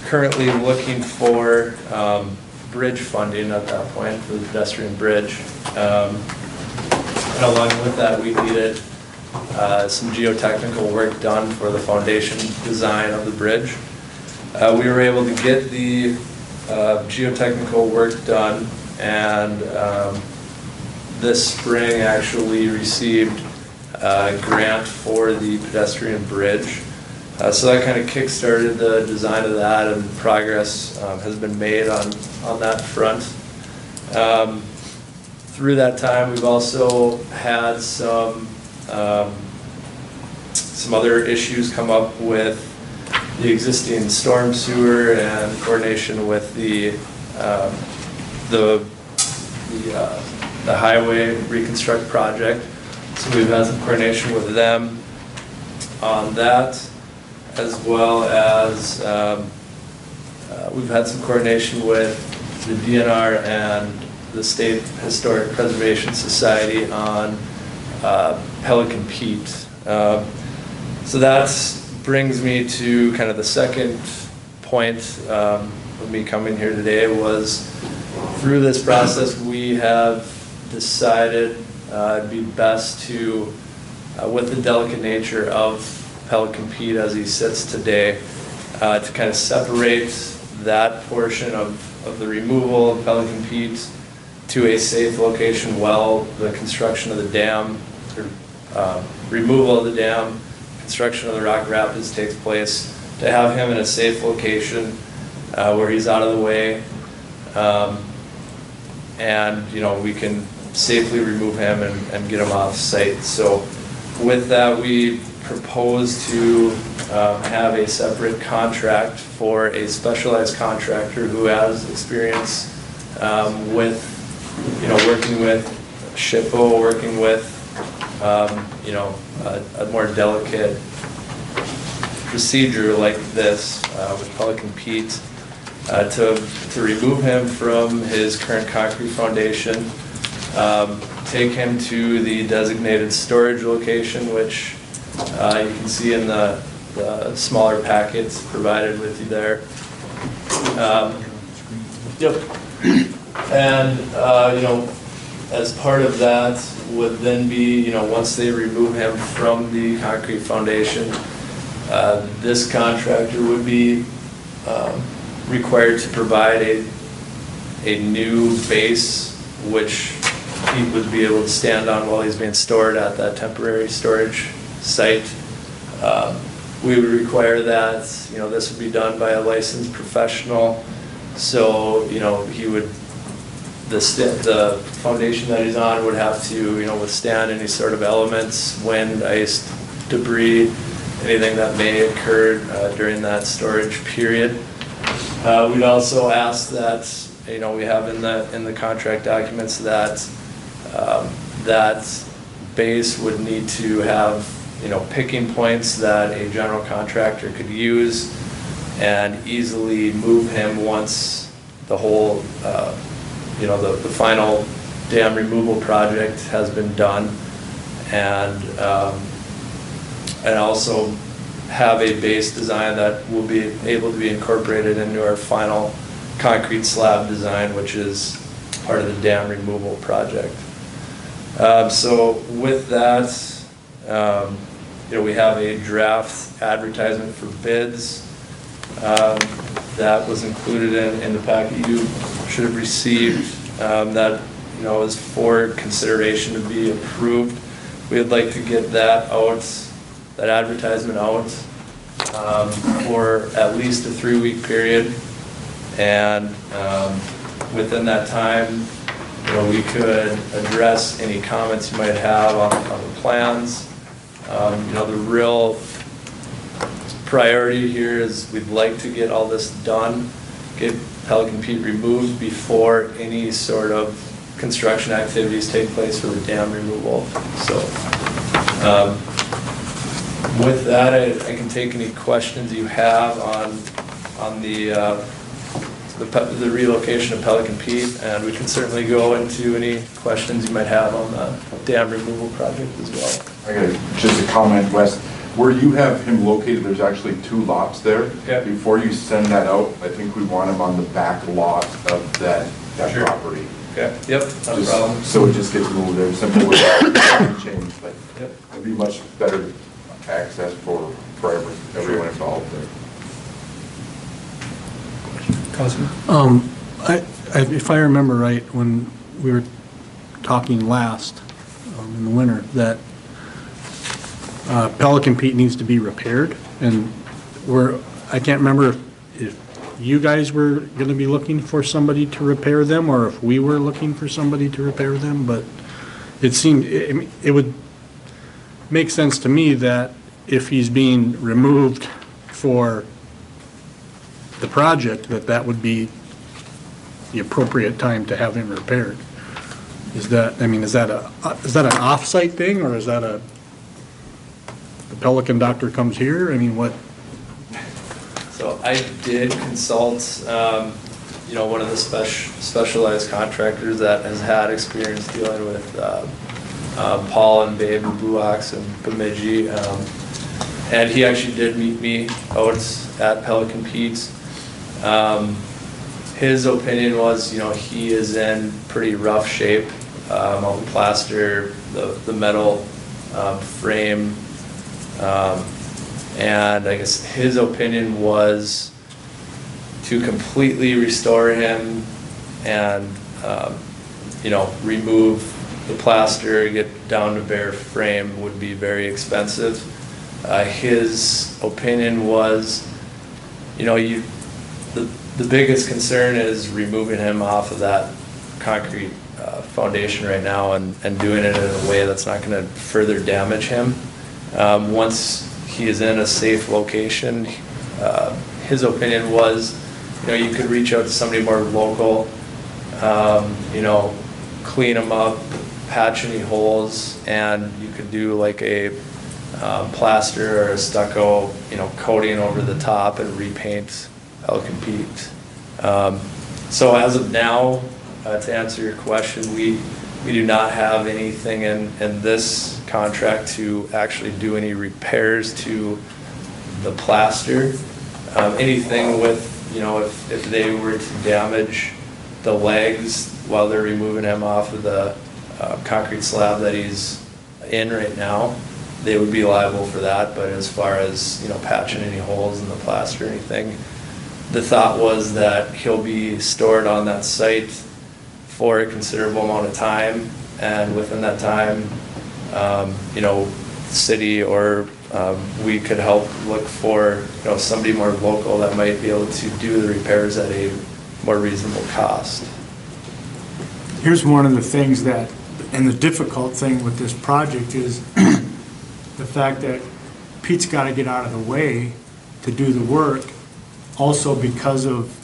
currently looking for bridge funding at that point for the pedestrian bridge. And along with that, we needed some geotechnical work done for the foundation design of the bridge. We were able to get the geotechnical work done, and this spring actually received a grant for the pedestrian bridge. So that kind of kick-started the design of that, and progress has been made on that front. Through that time, we've also had some other issues come up with the existing storm sewer and coordination with the highway reconstruct project. So we've had some coordination with them on that, as well as we've had some coordination with the DNR and the State Historic Preservation Society on Pelican Peat. So that brings me to kind of the second point of me coming here today. Was through this process we have decided it'd be best to, with the delicate nature of Pelican Peat as he sits today, to kind of separate that portion of the removal of Pelican Peat to a safe location while the construction of the dam, removal of the dam, construction of the rock rapids takes place, to have him in a safe location where he's out of the way, and we can safely remove him and get him off site. So with that, we propose to have a separate contract for a specialized contractor who has experience with working with SHPO, working with a more delicate procedure like this with Pelican Peat to remove him from his current concrete foundation, take him to the designated storage location, which you can see in the smaller packets provided with you there. And as part of that would then be, once they remove him from the concrete foundation, this contractor would be required to provide a new base which he would be able to stand on while he's being stored at that temporary storage site. We would require that, this would be done by a licensed professional. So, he would, the foundation that he's on would have to, withstand any sort of elements, wind, ice, debris, anything that may occur during that storage period. We'd also ask that, we have in the contract documents that that base would need to have, picking points that a general contractor could use and easily move him once the whole, the final dam removal project has been done, and also have a base design that will be able to be incorporated into our final concrete slab design, which is part of the dam removal project. So with that, we have a draft advertisement for bids that was included in the packet you should have received, that is for consideration to be approved. We would like to get that out, that advertisement out for at least a 3-week period, and within that time, we could address any comments you might have on the plans. The real priority here is we'd like to get all this done, get Pelican Peat removed before any sort of construction activities take place for the dam removal. So with that, I can take any questions you have on the relocation of Pelican Peat, and we can certainly go into any questions you might have on the dam removal project as well. I got just a comment, Wes. Where you have him located, there's actually 2 lots there. Okay. Before you send that out, I think we want him on the back lot of that Sure. property. Okay, yep, not a Just- problem. So it just gets moved there, simple without change, but Yep. it'd be much better access for everyone involved there. If I remember right, when we were talking last, in the winter, that Pelican Pete needs to be repaired, and I can't remember if you guys were gonna be looking for somebody to repair them, or if we were looking for somebody to repair them, but it seemed, it would make sense to me that if he's being removed for the project, that would be the appropriate time to have him repaired. Is that an off-site thing, or is that the Pelican doctor comes here? I mean, what? So I did consult, one of the specialized contractors that has had experience dealing with Paul and Babe and Blue Ox and Bemidji. And he actually did meet me out at Pelican Pete's. His opinion was, he is in pretty rough shape. All the plaster, the metal frame, and I guess his opinion was to completely restore him and, remove the plaster, get down to bare frame would be very expensive. His opinion was, the biggest concern is removing him off of that concrete foundation right now and doing it in a way that's not going to further damage him. Once he is in a safe location, his opinion was, you could reach out to somebody more local, clean him up, patch any holes, and you could do like a plaster or a stucco, coating over the top and repaint Pelican Peak. So as of now, to answer your question, we do not have anything in this contract to actually do any repairs to the plaster. Anything with, if they were to damage the legs while they're removing him off of the concrete slab that he's in right now, they would be liable for that. But as far as, patching any holes in the plaster or anything, the thought was that he'll be stored on that site for a considerable amount of time, and within that time, city or we could help look for, somebody more local that might be able to do the repairs at a more reasonable cost. Here's one of the things that, and the difficult thing with this project is the fact that Pete's got to get out of the way to do the work. Also, because of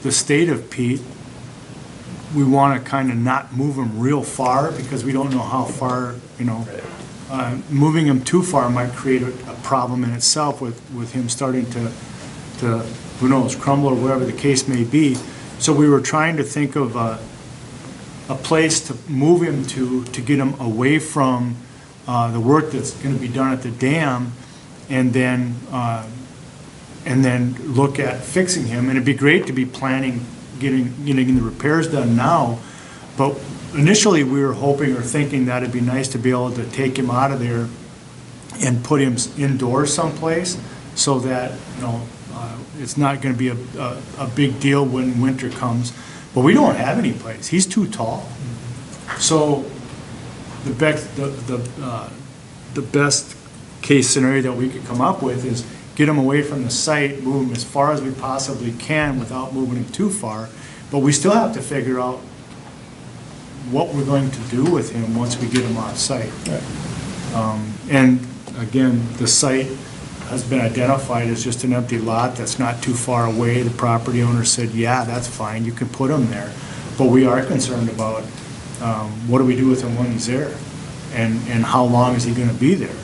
the state of Pete, we want to kind of not move him real far because we don't know how far, moving him too far might create a problem in itself with him starting to, who knows, crumble or whatever the case may be. So we were trying to think of a place to move him to get him away from the work that's going to be done at the dam, and then look at fixing him. And it'd be great to be planning getting the repairs done now, but initially we were hoping or thinking that it'd be nice to be able to take him out of there and put him indoors someplace so that it's not going to be a big deal when winter comes. But we don't have any place. He's too tall. So the best case scenario that we could come up with is get him away from the site, move him as far as we possibly can without moving him too far. But we still have to figure out what we're going to do with him once we get him off site. And again, the site has been identified as just an empty lot that's not too far away. The property owner said, yeah, that's fine, you can put him there. But we are concerned about what do we do with him when he's there? And how long is he going to be there?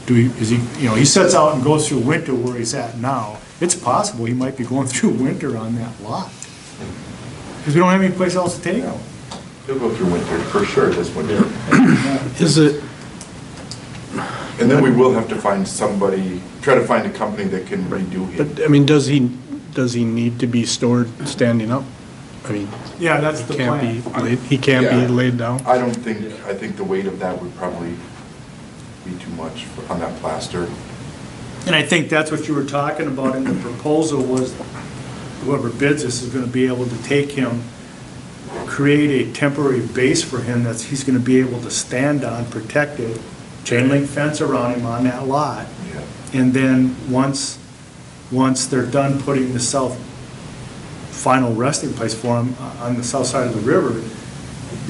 He sets out and goes through winter where he's at now. It's possible he might be going through winter on that lot. Because we don't have any place else to take him. He'll go through winter, for sure, this winter. Is it, And then we will have to find somebody, try to find a company that can redo him. but, I mean, does he need to be stored standing up? I mean, Yeah, that's the plan. he can't be Yeah. laid down? I think the weight of that would probably be too much on that plaster. And I think that's what you were talking about in the proposal was whoever bids this is gonna be able to take him, create a temporary base for him that he's gonna be able to stand on, protected, chain link fence around him on that lot. Yeah. And then once they're done putting the final resting place for him on the south side of the river,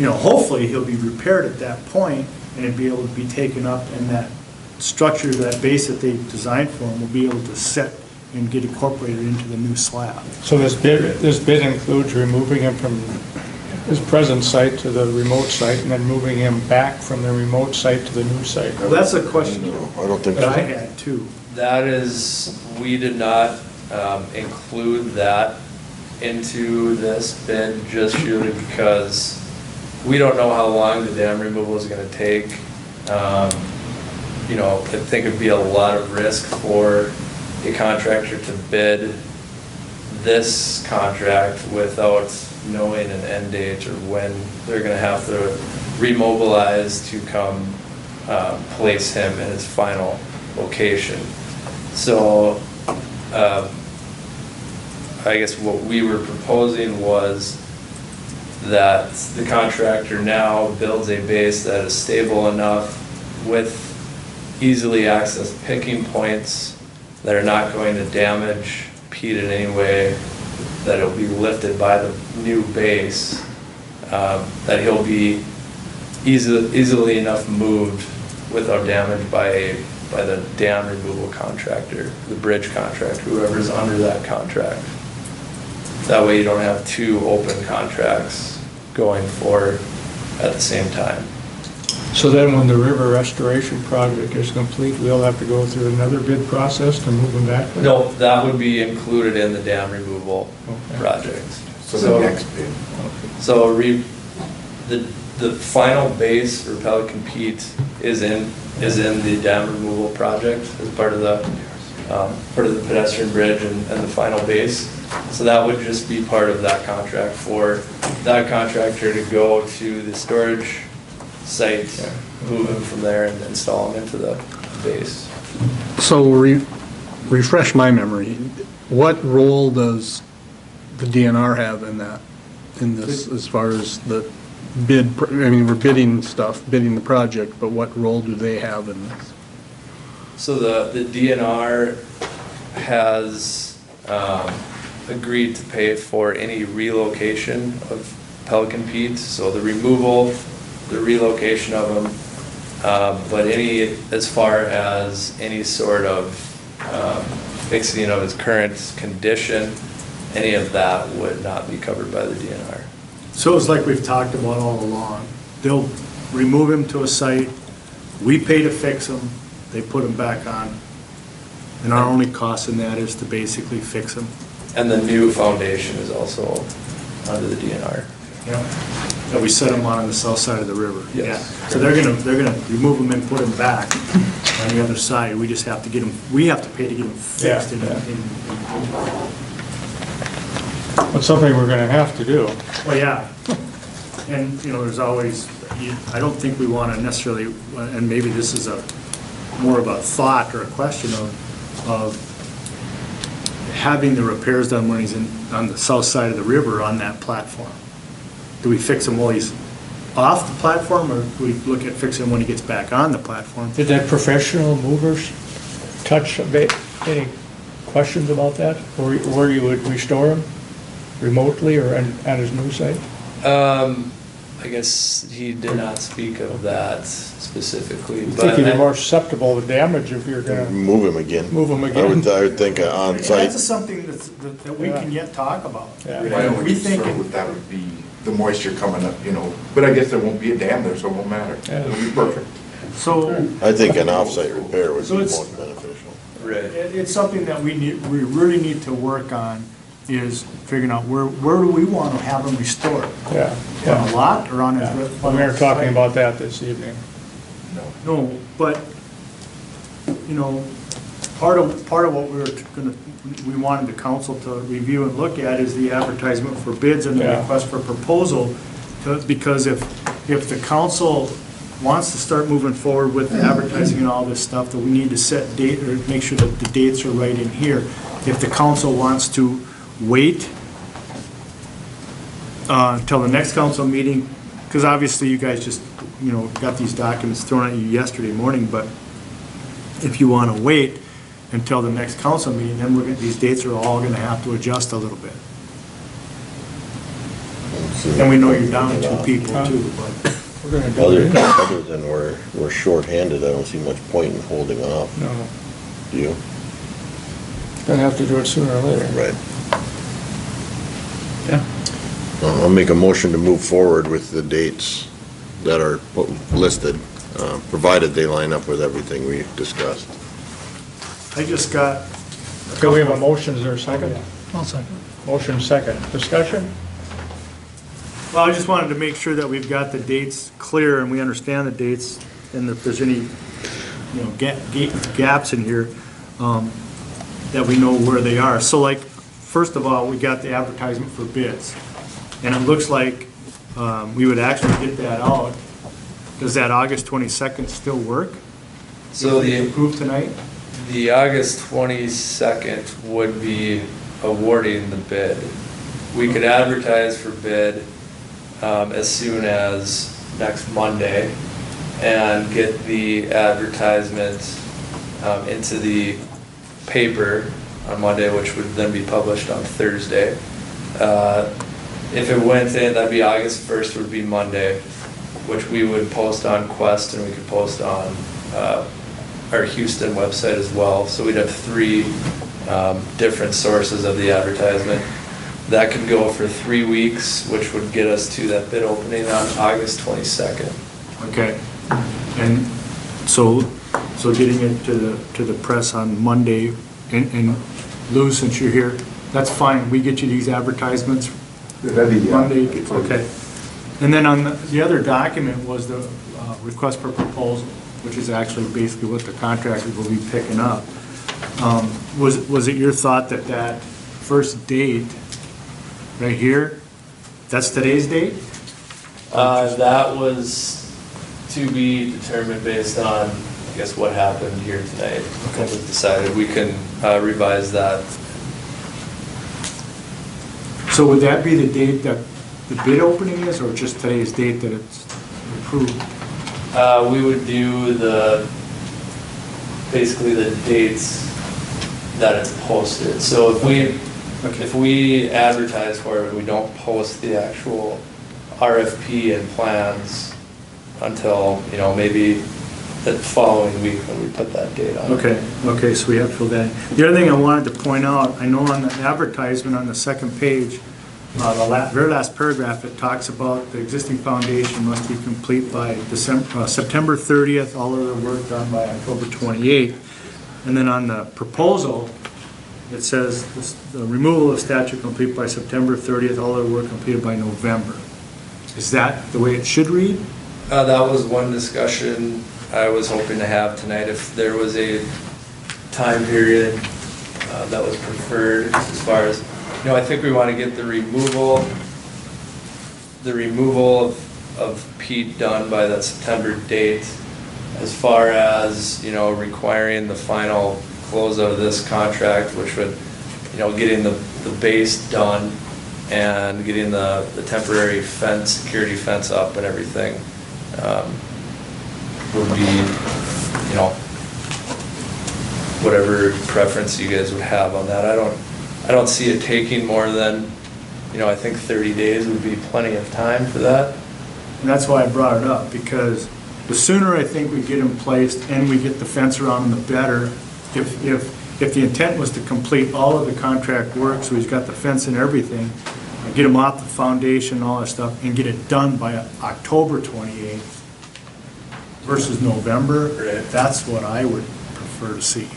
hopefully he'll be repaired at that point and it'll be able to be taken up, and that structure, that base that they've designed for him will be able to set and get incorporated into the new slab. So this bid includes removing him from his present site to the remote site and then moving him back from the remote site to the new site. Well, that's a question I don't think that I so. had too. That is, we did not include that into this bid just purely because we don't know how long the dam removal is gonna take. I think it'd be a lot of risk for a contractor to bid this contract without knowing an end date or when they're gonna have to remobilize to come place him in his final location. So, I guess what we were proposing was that the contractor now builds a base that is stable enough with easily accessed picking points that are not going to damage Pete in any way, that it'll be lifted by the new base, that he'll be easily enough moved without damage by the dam removal contractor, the bridge contractor, whoever's under that contract. That way you don't have two open contracts going forward at the same time. So then when the river restoration project is complete, we'll have to go through another bid process to move them back? No, that would be included in the dam removal Okay. project. So the next bid. So the final base for Pelican Pete is in the dam removal project as part of the pedestrian bridge and the final base. So that would just be part of that contract for that contractor to go to the storage site, move him from there and install him into the base. So refresh my memory. What role does the DNR have in this, as far as the bid, I mean, we're bidding the project, but what role do they have in this? So the DNR has agreed to pay for any relocation of Pelican Pete, so the removal, the relocation of them, but as far as any sort of fixing of his current condition, any of that would not be covered by the DNR. So it's like we've talked about all along. They'll remove him to a site, we pay to fix him, they put him back on. And our only cost in that is to basically fix him. And the new foundation is also under the DNR. That we set him on the south side of the river. Yes. Yeah. So they're gonna remove him and put him back on the other side. We just have to get him, we have to pay to get him fixed. It's something we're gonna have to do. Well, yeah. And, there's always, I don't think we want to necessarily, and maybe this is more of a thought or a question of having the repairs done when he's on the south side of the river on that platform. Do we fix him while he's off the platform, or do we look at fixing him when he gets back on the platform? Did that professional movers touch any questions about that? Where you would restore him remotely or at his new site? I guess he did not speak of that specifically. I think you'd be more susceptible to damage if you're gonna Move him again. move him I again. would think on That's site. something that we can yet talk about. Yeah. My only We think concern with that would be the moisture coming up, but I guess there won't be a dam there, so it won't matter. Yeah. It'll be perfect. So I think an off-site repair would So be it's- most beneficial. Right. it's something that we really need to work on, is figuring out where do we want to have him restored? Yeah, On a lot or on his? yeah. We were talking about that this evening. No, but, part of what we wanted the council to review and look at is the advertisement for bids and the Yeah. request for proposal. Because if the council wants to start moving forward with advertising and all this stuff, that we need to set date, or make sure that the dates are right in here. If the council wants to wait until the next council meeting, because obviously you guys just, got these documents thrown at you yesterday morning, but if you want to wait until the next council meeting, then these dates are all going to have to adjust a little bit. And we know you're down 2 people too, but. We're gonna do it. Other than we're shorthanded, I don't see much point in holding off. No, Do you? gonna have to do it sooner or later. Right. Yeah. I'll make a motion to move forward with the dates that are listed, provided they line up with everything we discussed. I just got. Okay, we have a motion, is there a second? I'll second. Motion second, discussion? Well, I just wanted to make sure that we've got the dates clear and we understand the dates, and if there's any, gaps in here, that we know where they are. So like, first of all, we got the advertisement for bids. And it looks like we would actually get that out. Does that August 22nd still work? So If we approve tonight? the August 22nd would be awarding the bid. We could advertise for bid as soon as next Monday and get the advertisement into the paper on Monday, which would then be published on Thursday. If it went in, that'd be August 1st would be Monday, which we would post on Quest and we could post on our Houston website as well. So we'd have 3 different sources of the advertisement. That could go for 3 weeks, which would get us to that bid opening on August 22nd. Okay. And so getting it to the press on Monday, and Lou, since you're here, that's fine. We get you these advertisements Monday, okay. And then on the other document was the request for proposal, which is actually basically what the contractors will be picking up. Was it your thought that first date right here, that's today's date? That was to be determined based on, I guess, what happened here tonight. What was decided. We can revise that. So would that be the date that the bid opening is, or just today's date that it's approved? We would do basically the dates that it's posted. So if we advertise for it, we don't post the actual RFP and plans until, maybe the following week when we put that date on. Okay, so we have to fill that in. The other thing I wanted to point out, I know on the advertisement on the second page, the very last paragraph, it talks about the existing foundation must be complete by September 30th, all other work done by October 28th. And then on the proposal, it says the removal of statue complete by September 30th, all other work completed by November. Is that the way it should read? That was one discussion I was hoping to have tonight, if there was a time period that was preferred as far as, I think we want to get the removal of peat done by that September date. As far as, requiring the final closeout of this contract, which would, getting the base done and getting the temporary fence, security fence up and everything, would be, whatever preference you guys would have on that. I don't see it taking more than, I think 30 days would be plenty of time for that. And that's why I brought it up, because the sooner I think we get them placed and we get the fence around them, the better. If the intent was to complete all of the contract work, so he's got the fence and everything, get them off the foundation, all that stuff, and get it done by October 28th versus November, Right. That's what I would prefer to see.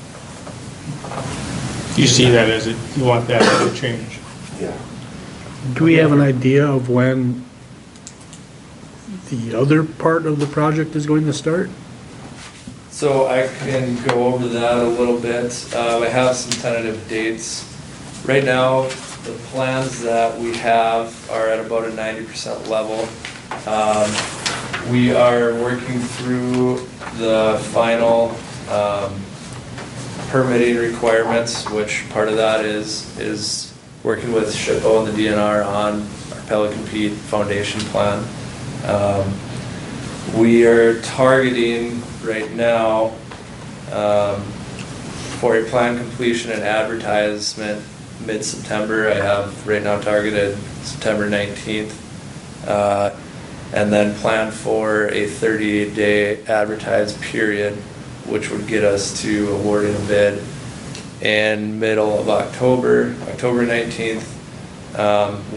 You see that as you want that to change? Yeah. Do we have an idea of when the other part of the project is going to start? So I can go over that a little bit. I have some tentative dates. Right now, the plans that we have are at about a 90% level. We are working through the final permitting requirements, which part of that is working with SHPO and the DNR on our Pelican Pete Foundation plan. We are targeting right now for a plan completion and advertisement mid-September. I have right now targeted September 19th. And then plan for a 38-day advertised period, which would get us to awarding a bid in middle of October, October 19th,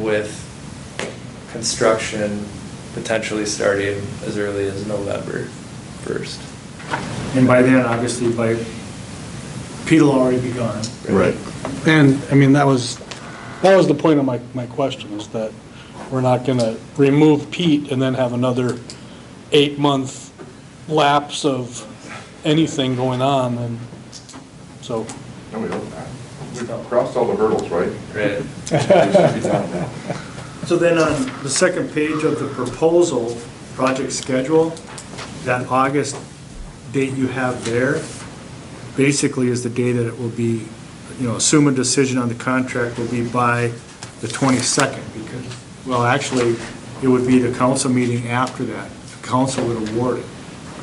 with construction potentially starting as early as November 1st. And by then, obviously, Pete will already be gone. Right. And, I mean, that was the point of my question, is that we're not gonna remove Pete and then have another 8-month lapse of anything going on, and so. No, we don't have. We've crossed all the hurdles, right? Right. We should be done now. So then on the second page of the proposal, project schedule, that August date you have there basically is the day that it will be, assume a decision on the contract will be by the 22nd, because, well, actually, it would be the council meeting after that. The council would award it.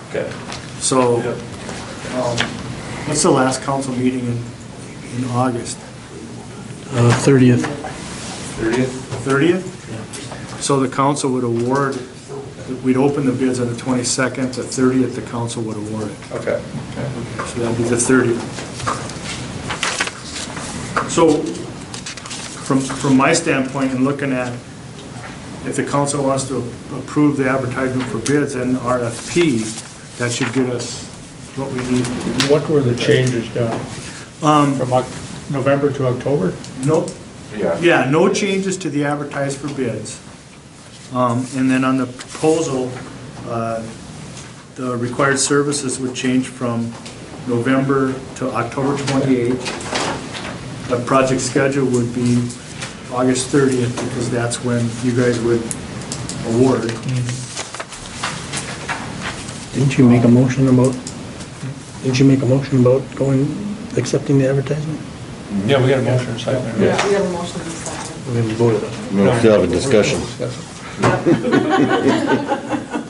Okay. So, what's the last council meeting in August? 30th. 30th? 30th? So the council would award, we'd open the bids on the 22nd, the 30th, the council would award it. Okay. So that'd be the 30th. So, from my standpoint, and looking at, if the council wants to approve the advertisement for bids and RFP, that should get us what we need. What were the changes done? From November to October? Nope. Yeah. Yeah, no changes to the advertised for bids. And then on the proposal, the required services would change from November to October 28th. The project schedule would be August 30th, because that's when you guys would award. Didn't you make a motion about accepting the advertisement? Yeah, we got a motion or second. Yeah, we have a motion to second. We haven't voted on it. We'll still have a discussion.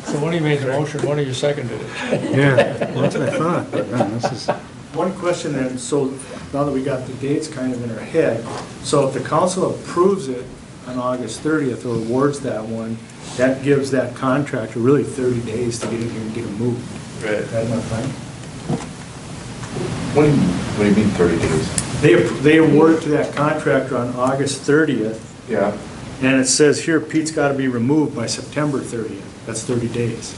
So one of you made the motion, one of you seconded it. Yeah, well, that's what I thought, but man, this is. One question then, so now that we got the dates kind of in our head, so if the council approves it on August 30th or awards that one, that gives that contractor really 30 days to get it here and get it moved. Right. Is that enough time? What do you mean 30 days? They award it to that contractor on August 30th, Yeah. and it says here Pete's got to be removed by September 30th. That's 30 days.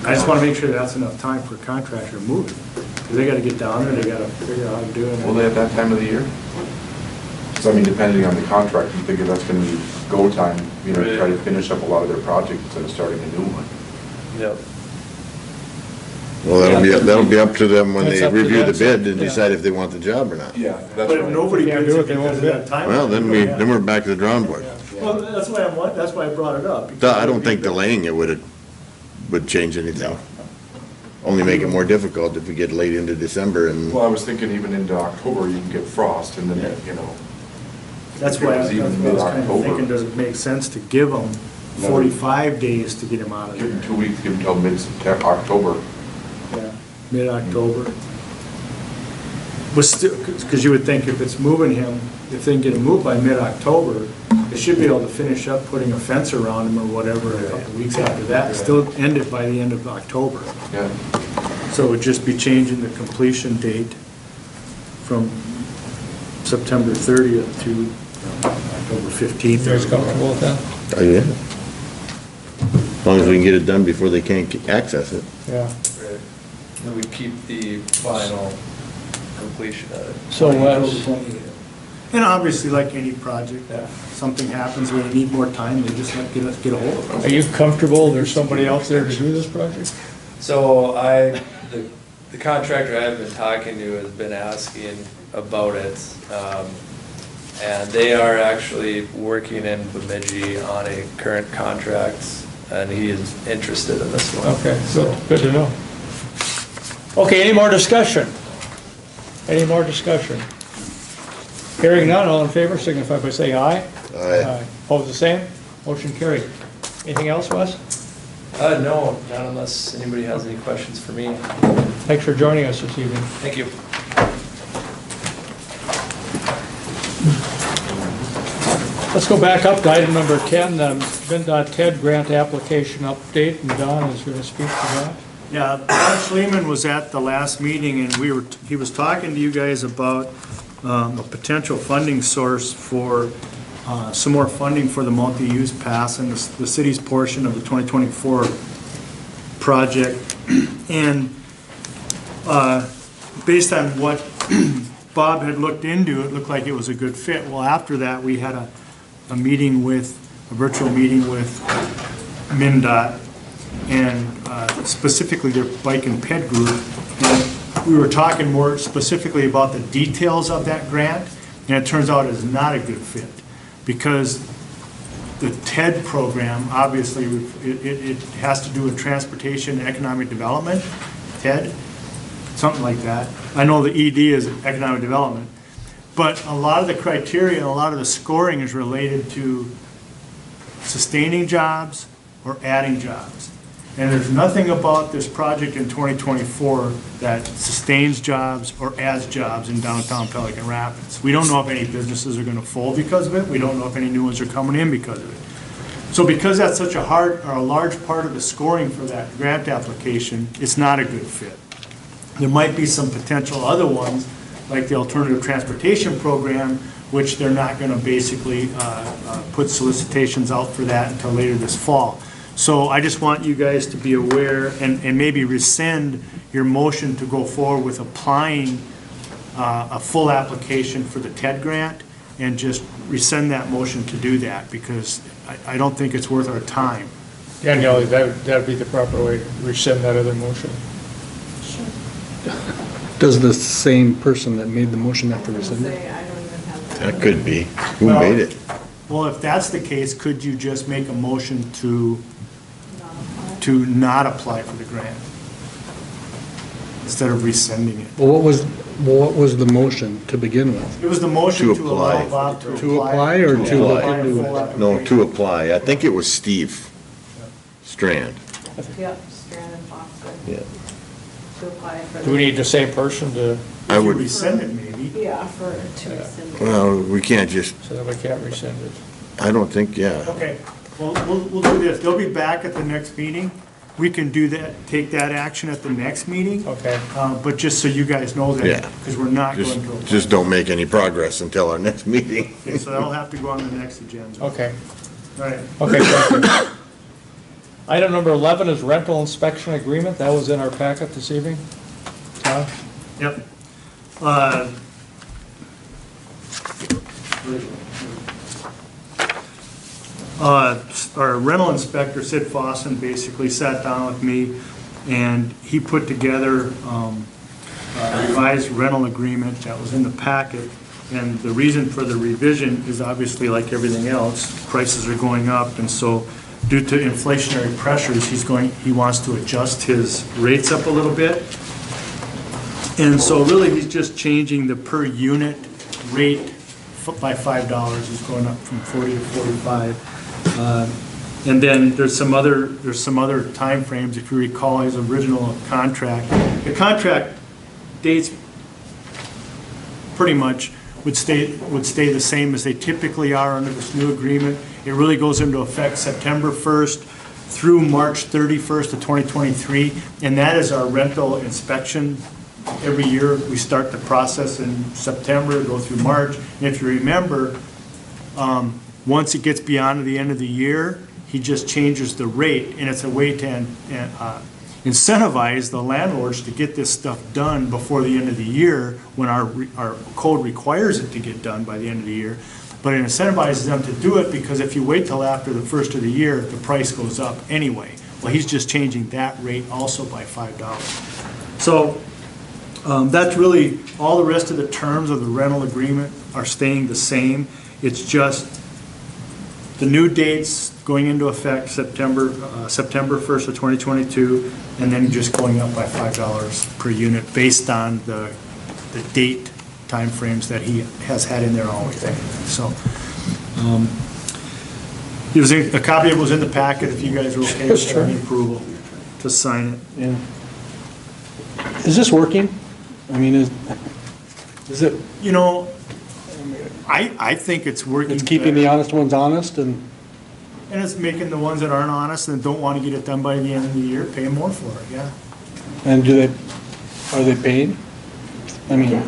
I just want to make sure that's enough time for a contractor to move it. Because they got to get down there, they got to figure out how to do it. Will they at that time of the year? So I mean, depending on the contract, you figure that's going to be go time, to try to finish up a lot of their projects instead of starting a new one. Yep. Well, that'll be up to them when That's they up to review the them. bid and Yeah. decide if they want the job or not. Yeah, that's But if right. nobody Can't bids do it it, they because won't of that time. Well, then we're back to the drawing board. Well, that's why I brought it up. I don't think delaying it would change anything. Only make it more difficult if we get late into December and, Well, I was thinking even into October, you can get frost and then, That's why I was It was even kind of mid-October. thinking, does it make sense to give them 45 days to get him out of give them there? 2 weeks, give them till mid-September, October. Yeah, mid-October. Was still, because you would think if it's moving him, if they can get him moved by mid-October, they should be able to finish up putting a fence around him or whatever a couple weeks after that, still end it by the end of October. Yeah. So it would just be changing the completion date from September 30th to October 15th. You guys comfortable with that? oh yeah. As long as we can get it done before they can't access it. Yeah. Right. And we keep the final completion of it. So Wes, And obviously, like any project, if something happens where they need more time, they just get a hold of us. are you comfortable there's somebody else there to do this project? So the contractor I've been talking to has been asking about it. And they are actually working in Bemidji on a current contract, and he is interested in this one. Okay, good to know. Okay, any more discussion? Any more discussion? Hearing none, all in favor signify by saying aye. Aye. Opposed, the same. Motion carried. Anything else, Wes? No, not unless anybody has any questions for me. Thanks for joining us this evening. Thank you. Let's go back up to item number 10, MnDOT TED grant application update, and Don is going to speak to that. Yeah, Bob Schleman was at the last meeting, and he was talking to you guys about a potential funding source for some more funding for the multi-use pass and the city's portion of the 2024 project. And based on what Bob had looked into, it looked like it was a good fit. Well, after that, we had a virtual meeting with MnDOT, and specifically their bike and ped group. And we were talking more specifically about the details of that grant, and it turns out it's not a good fit, because the TED program, obviously, it has to do with transportation and economic development, TED, something like that. I know the ED is economic development, but a lot of the criteria and a lot of the scoring is related to sustaining jobs or adding jobs. And there's nothing about this project in 2024 that sustains jobs or adds jobs in downtown Pelican Rapids. We don't know if any businesses are going to fold because of it. We don't know if any new ones are coming in because of it. So because that's such a large part of the scoring for that grant application, it's not a good fit. There might be some potential other ones, like the alternative transportation program, which they're not going to basically put solicitations out for that until later this fall. So I just want you guys to be aware and maybe rescind your motion to go forward with applying a full application for the TED grant, and just rescind that motion to do that, because I don't think it's worth our time. Danielle, that'd be the proper way to rescind that other motion. Does the same person that made the have to rescind it? I don't even have That could be. Who made it? Well, if that's the case, could you just make a motion to not apply for the grant instead of rescinding it? Well, what was the motion to begin with? It was the motion To to allow apply. Bob to apply. To apply or to look apply. into Full it? No, to apply. I think it was Steve Strand. Yep, Strand and Foster Yeah. to apply for. Do we need the same person to, I If you would, rescind it, maybe. Yeah, to rescind. well, we can't just, so that we can't rescind it? I don't think, yeah. Okay, well, we'll do this. They'll be back at the next meeting. We can do that, take that action at the next meeting. Okay. But just so you guys know that, Yeah. because we're not going to apply. Just don't make any progress until our next meeting. Okay, so that'll have to go on the next agenda. Okay. All right. Okay, thank you. Item number 11 is rental inspection agreement. That was in our packet this evening. Tom? Yep. Our rental inspector, Sid Fossen, basically sat down with me, and he put together a revised rental agreement that was in the packet. And the reason for the revision is obviously, like everything else, prices are going up, and so due to inflationary pressures, he wants to adjust his rates up a little bit. And so really, he's just changing the per unit rate by $5. He's going up from 40 to 45. And then there's some other timeframes. If you recall his original contract, the contract dates pretty much would stay the same as they typically are under this new agreement. It really goes into effect September 1st through March 31st of 2023, and that is our rental inspection. Every year, we start the process in September, go through March, and if you remember, once it gets beyond the end of the year, he just changes the rate, and it's a way to incentivize the landlords to get this stuff done before the end of the year, when our code requires it to get done by the end of the year. But it incentivizes them to do it, because if you wait till after the first of the year, the price goes up anyway. Well, he's just changing that rate also by $5. So that's really, all the rest of the terms of the rental agreement are staying the same. It's just the new dates going into effect September 1st of 2022, and then just going up by $5 per unit based on the date timeframes that he has had in there always. So, a copy of it was in the packet, if you guys are okay with any approval to sign it. Yeah. Is this working? I mean, is it, You know, I think it's working. it's keeping the honest ones honest and, And it's making the ones that aren't honest and don't want to get it done by the end of the year, pay more for it, yeah. and are they paid? I mean,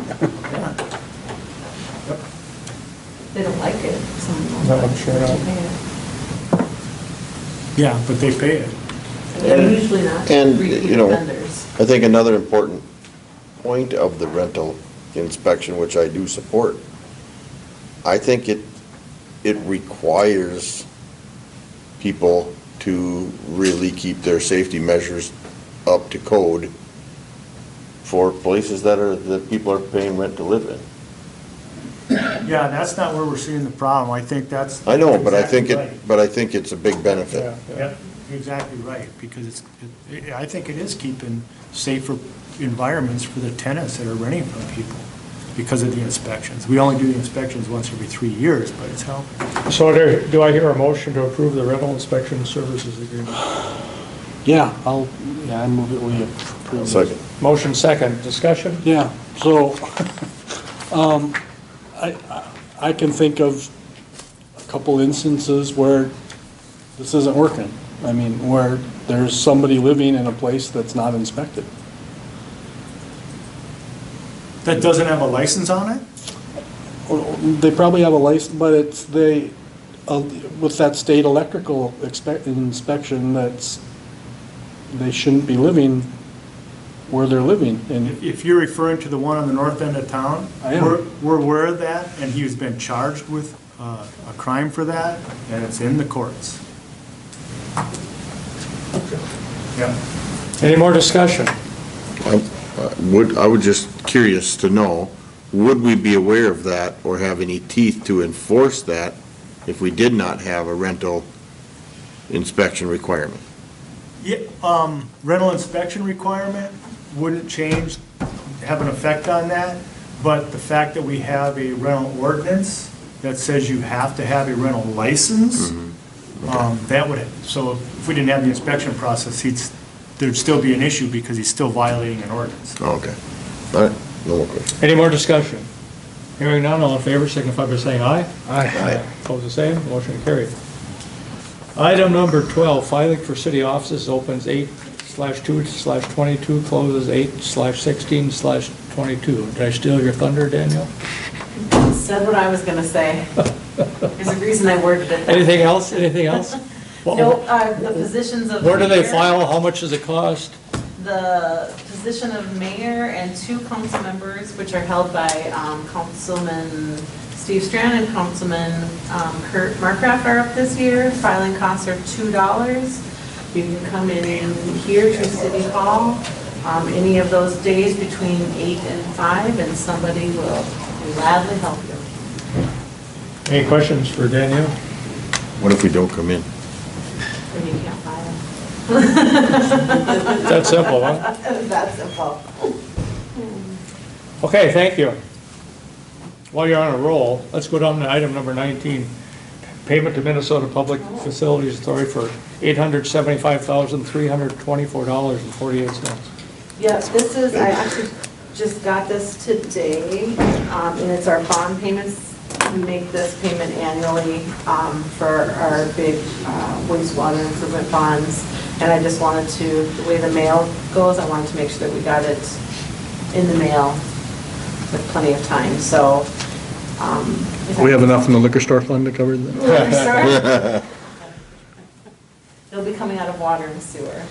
They don't like it. Some don't. No, I'm sure not. Yeah, but they pay it. They're usually not And, repeat you know, offenders. I think another important point of the rental inspection, which I do support, I think it requires people to really keep their safety measures up to code for places that people are paying rent to live in. Yeah, that's not where we're seeing the problem. I think that's. I know, but I exactly think right. I think it's a big benefit. Yeah, you're exactly right, because I think it is keeping safer environments for the tenants that are renting from people because of the inspections. We only do the inspections once every 3 years, but it's helping. So do I hear a motion to approve the rental inspection services agreement? yeah, I move it, we approve this. Second. Motion second, discussion? Yeah, so, I can think of a couple instances where this isn't working. I mean, where there's somebody living in a place that's not inspected. That doesn't have a license on it? They probably have a license, but it's with that state electrical inspection, they shouldn't be living where they're living. And If you're referring to the one on the north end of town, I am. we're aware of that, and he's been charged with a crime for that, and it's in the courts. Yeah. Any more discussion? I would just curious to know, would we be aware of that or have any teeth to enforce that if we did not have a rental inspection requirement? Yeah, rental inspection requirement wouldn't have an effect on that, but the fact that we have a rental ordinance that says you have to have a rental license, that would, so if we didn't have the inspection process, there'd still be an issue because he's still violating an ordinance. Oh, okay. All right, no more questions. Any more discussion? Hearing none, all in favor signify by saying aye. Aye. Opposed, the same, motion carried. Item number 12, filing for city offices opens 8/2/22, closes 8/16/22. Did I steal your thunder, Danielle? Said what I was gonna say. There's a reason I worded it. Anything else, anything else? No, the positions of. Where do they mayor, file, how much does it cost? The position of mayor and 2 council members, which are held by Councilman Steve Strand and Councilman Kurt Markgraf are up this year. Filing costs are $2. You can come in here to City Hall any of those days between 8 and 5, and somebody will gladly help you. Any questions for Danielle? What if we don't come in? Then you can't file. That's simple, huh? That's simple. Okay, thank you. While you're on a roll, let's go down to item number 19. Payment to Minnesota Public Facilities Authority for $875,324.48. Yes, this is, I actually just got this today, and it's our bond payments. We make this payment annually for our big wastewater improvement bonds. And I just wanted to, the way the mail goes, I wanted to make sure that we got it in the mail with plenty of time, so. We have enough in the liquor store fund to cover that? It'll be coming out of water and sewer.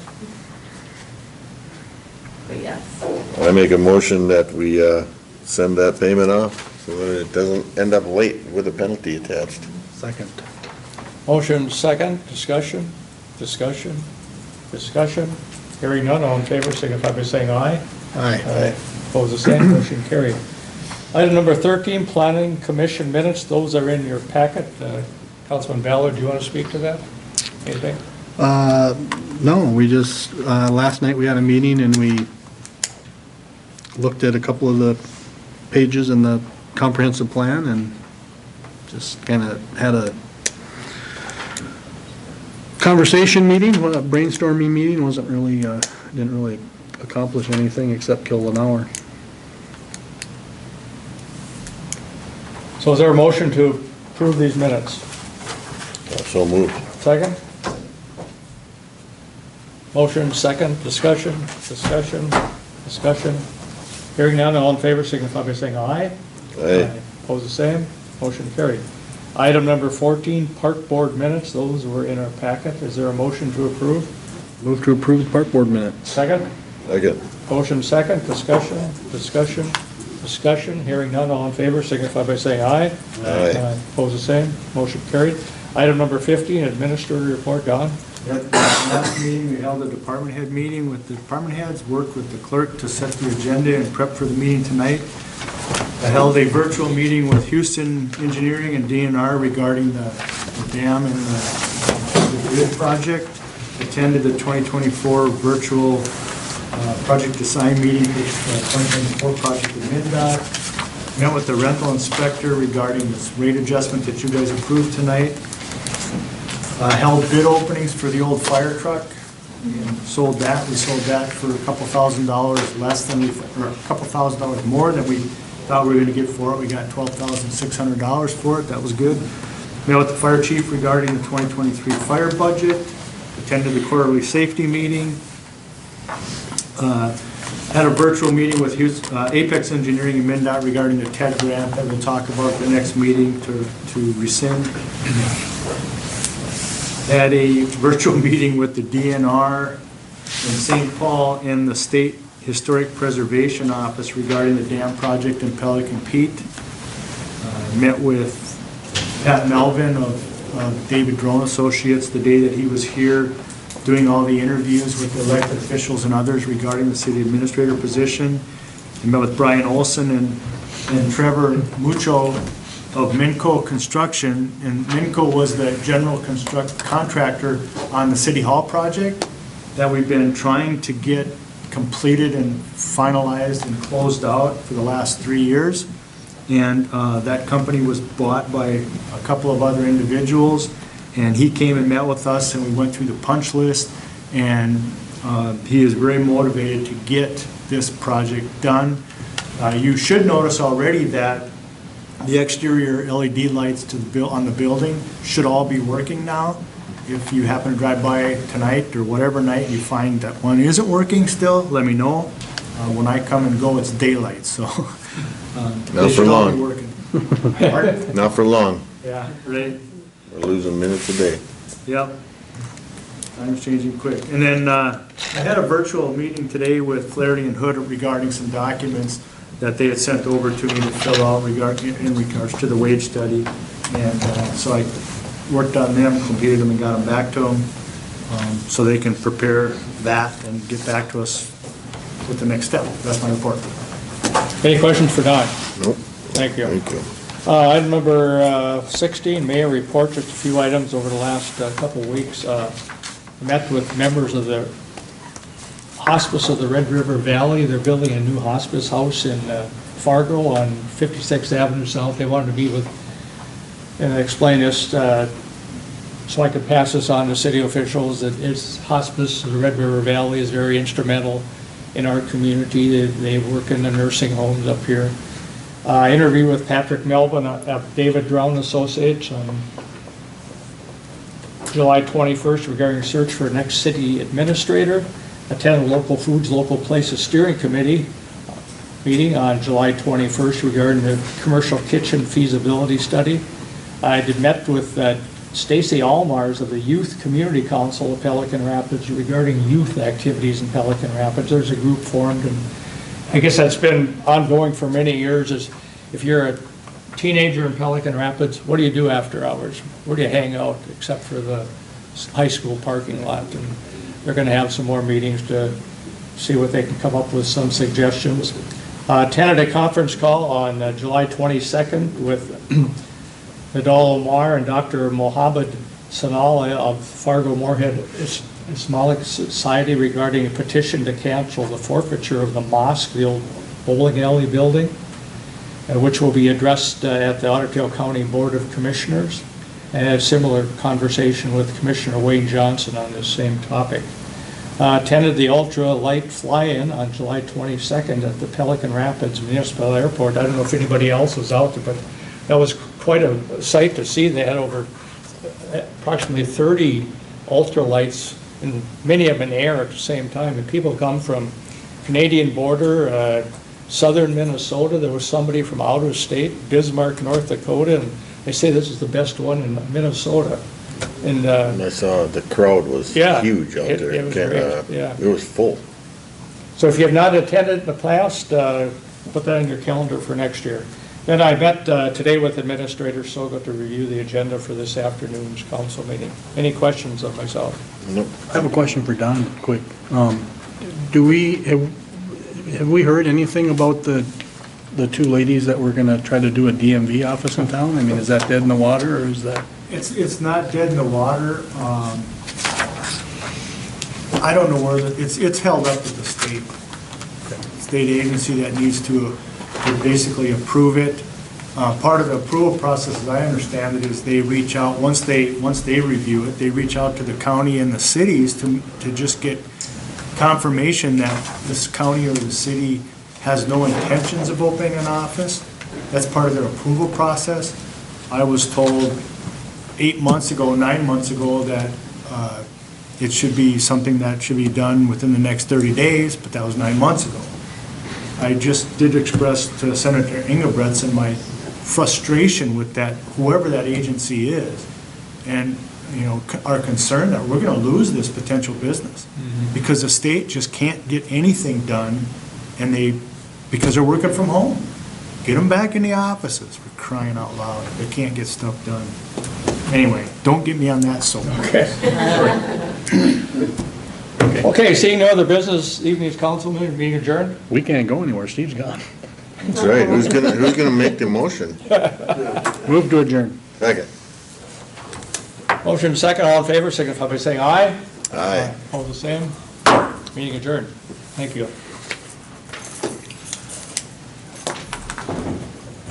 But yes. I make a motion that we send that payment off so that it doesn't end up late with a penalty attached. Second. Motion second, discussion? Discussion? Hearing none, all in favor signify by saying aye. Aye. Opposed, the same, motion carried. Item number 13, Planning Commission minutes, those are in your packet. Councilman Ballard, do you want to speak to that? Anything? No, we just, last night we had a meeting and we looked at a couple of the pages in the comprehensive plan and just kind of had a conversation meeting, a brainstorming meeting. Wasn't really, didn't really accomplish anything except kill an hour. So is there a motion to approve these minutes? So moved. Second? Motion, second, discussion. Hearing none, all in favor signify by saying aye. Aye. Opposed, the same, motion carried. Item number 14, Park Board minutes, those were in our packet. Is there a motion to approve? Move to approve the park board minutes. Second? Second. Motion second, discussion. Hearing none, all in favor signify by saying aye. Aye. Opposed, the same, motion carried. Item number 15, Administrator report, Don. Yep, last meeting, we held a department head meeting with the department heads, worked with the clerk to set the agenda and prep for the meeting tonight. I held a virtual meeting with Houston Engineering and DNR regarding the dam and the grid project. Attended the 2024 virtual project design meeting with 2024 project with MnDOT. Met with the rental inspector regarding this rate adjustment that you guys approved tonight. Held bid openings for the old fire truck and sold that. We sold that for a couple $1,000 less than or a couple $1,000 more than we thought we were going to get for it. We got $12,600 for it. That was good. Met with the fire chief regarding the 2023 fire budget. Attended the quarterly safety meeting. Had a virtual meeting with Apex Engineering and MnDOT regarding the TED grant that we'll talk about at the next meeting to rescind. Had a virtual meeting with the DNR in St. Paul and the State Historic Preservation Office regarding the dam project in Pelican Pete. Met with Pat Melvin of David Drone Associates the day that he was here doing all the interviews with the elected officials and others regarding the city administrator position. I met with Brian Olson and Trevor Mucho of Minco Construction, and Minco was the general contractor on the City Hall project that we've been trying to get completed and finalized and closed out for the last 3 years. And that company was bought by a couple of other individuals, and he came and met with us and we went through the punch list, and he is very motivated to get this project done. You should notice already that the exterior LED lights on the building should all be working now. If you happen to drive by tonight or whatever night you find that one isn't working still, let me know. When I come and go, it's daylight, so Not for long. Pardon? Not for long. Yeah, right. We're losing minutes a day. Yep. Time's changing quick. And then I had a virtual meeting today with Flaherty and Hood regarding some documents that they had sent over to me to fill out in regards to the wage study. And so I worked on them, completed them, and got them back to them so they can prepare that and get back to us with the next step. That's my report. Any questions for Don? Nope. Thank you. Thank you. Item number 16, mayor report, just a few items over the last couple of weeks. Met with members of the Hospice of the Red River Valley. They're building a new hospice house in Fargo on 56th Avenue South. They wanted to meet with and explain this so I could pass this on to city officials, that it's Hospice of the Red River Valley is very instrumental in our community. They work in the nursing homes up here. Interview with Patrick Melvin of David Drone Associates on July 21st regarding search for next city administrator. Attend the Local Foods, Local Places Steering Committee meeting on July 21st regarding the commercial kitchen feasibility study. I met with Stacy Almars of the Youth Community Council of Pelican Rapids regarding youth activities in Pelican Rapids. There's a group formed, and I guess that's been ongoing for many years. Is if you're a teenager in Pelican Rapids, what do you do after hours? Where do you hang out except for the high school parking lot? And they're going to have some more meetings to see what they can come up with, some suggestions. Tentative conference call on July 22nd with Nadal Omar and Dr. Mohammed Sanal of Fargo-Moorhead Islamic Society regarding a petition to cancel the forfeiture of the mosque, the old bowling alley building, which will be addressed at the Otter Tail County Board of Commissioners, and a similar conversation with Commissioner Wayne Johnson on this same topic. Attended the Ultra Light Fly-In on July 22nd at the Pelican Rapids Municipal Airport. I don't know if anybody else was out there, but that was quite a sight to see. They had over approximately 30 ultralights, and many of them in air at the same time. And people come from Canadian border, southern Minnesota. There was somebody from out of state, Bismarck, North Dakota, and they say this is the best one in Minnesota. And I saw the crowd was yeah, huge out there. It was great, yeah. It was full. So if you have not attended in the past, put that on your calendar for next year. Then I met today with Administrator Soga to review the agenda for this afternoon's council meeting. Any questions of myself? Nope. I have a question for Don, quick. Have we heard anything about the two ladies that were gonna try to do a DMV office in town? I mean, is that dead in the water, or is that? It's not dead in the water. I don't know where, it's held up with the state agency that needs to basically approve it. Part of the approval process, as I understand it, is they reach out, once they review it, they reach out to the county and the cities to just get confirmation that this county or the city has no intentions of opening an office. That's part of their approval process. I was told 9 months ago, that it should be something that should be done within the next 30 days, but that was 9 months ago. I just did express to Senator Ingebretson my frustration with that, whoever that agency is, and, you know, our concern that we're going to lose this potential business because the state just can't get anything done, and because they're working from home. Get them back in the offices, for crying out loud. They can't get stuff done. Anyway, don't get me on that soapbox. Okay, seeing no other business, evening's council meeting adjourned. We can't go anywhere, Steve's gone. That's right. Who's gonna make the motion? Move to adjourn. Second. Motion second, all in favor, signify by saying aye. Aye. All the same. Meeting adjourned. Thank you.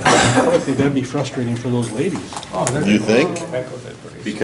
I would think that'd be frustrating for those ladies. Oh, You think? Heck with it.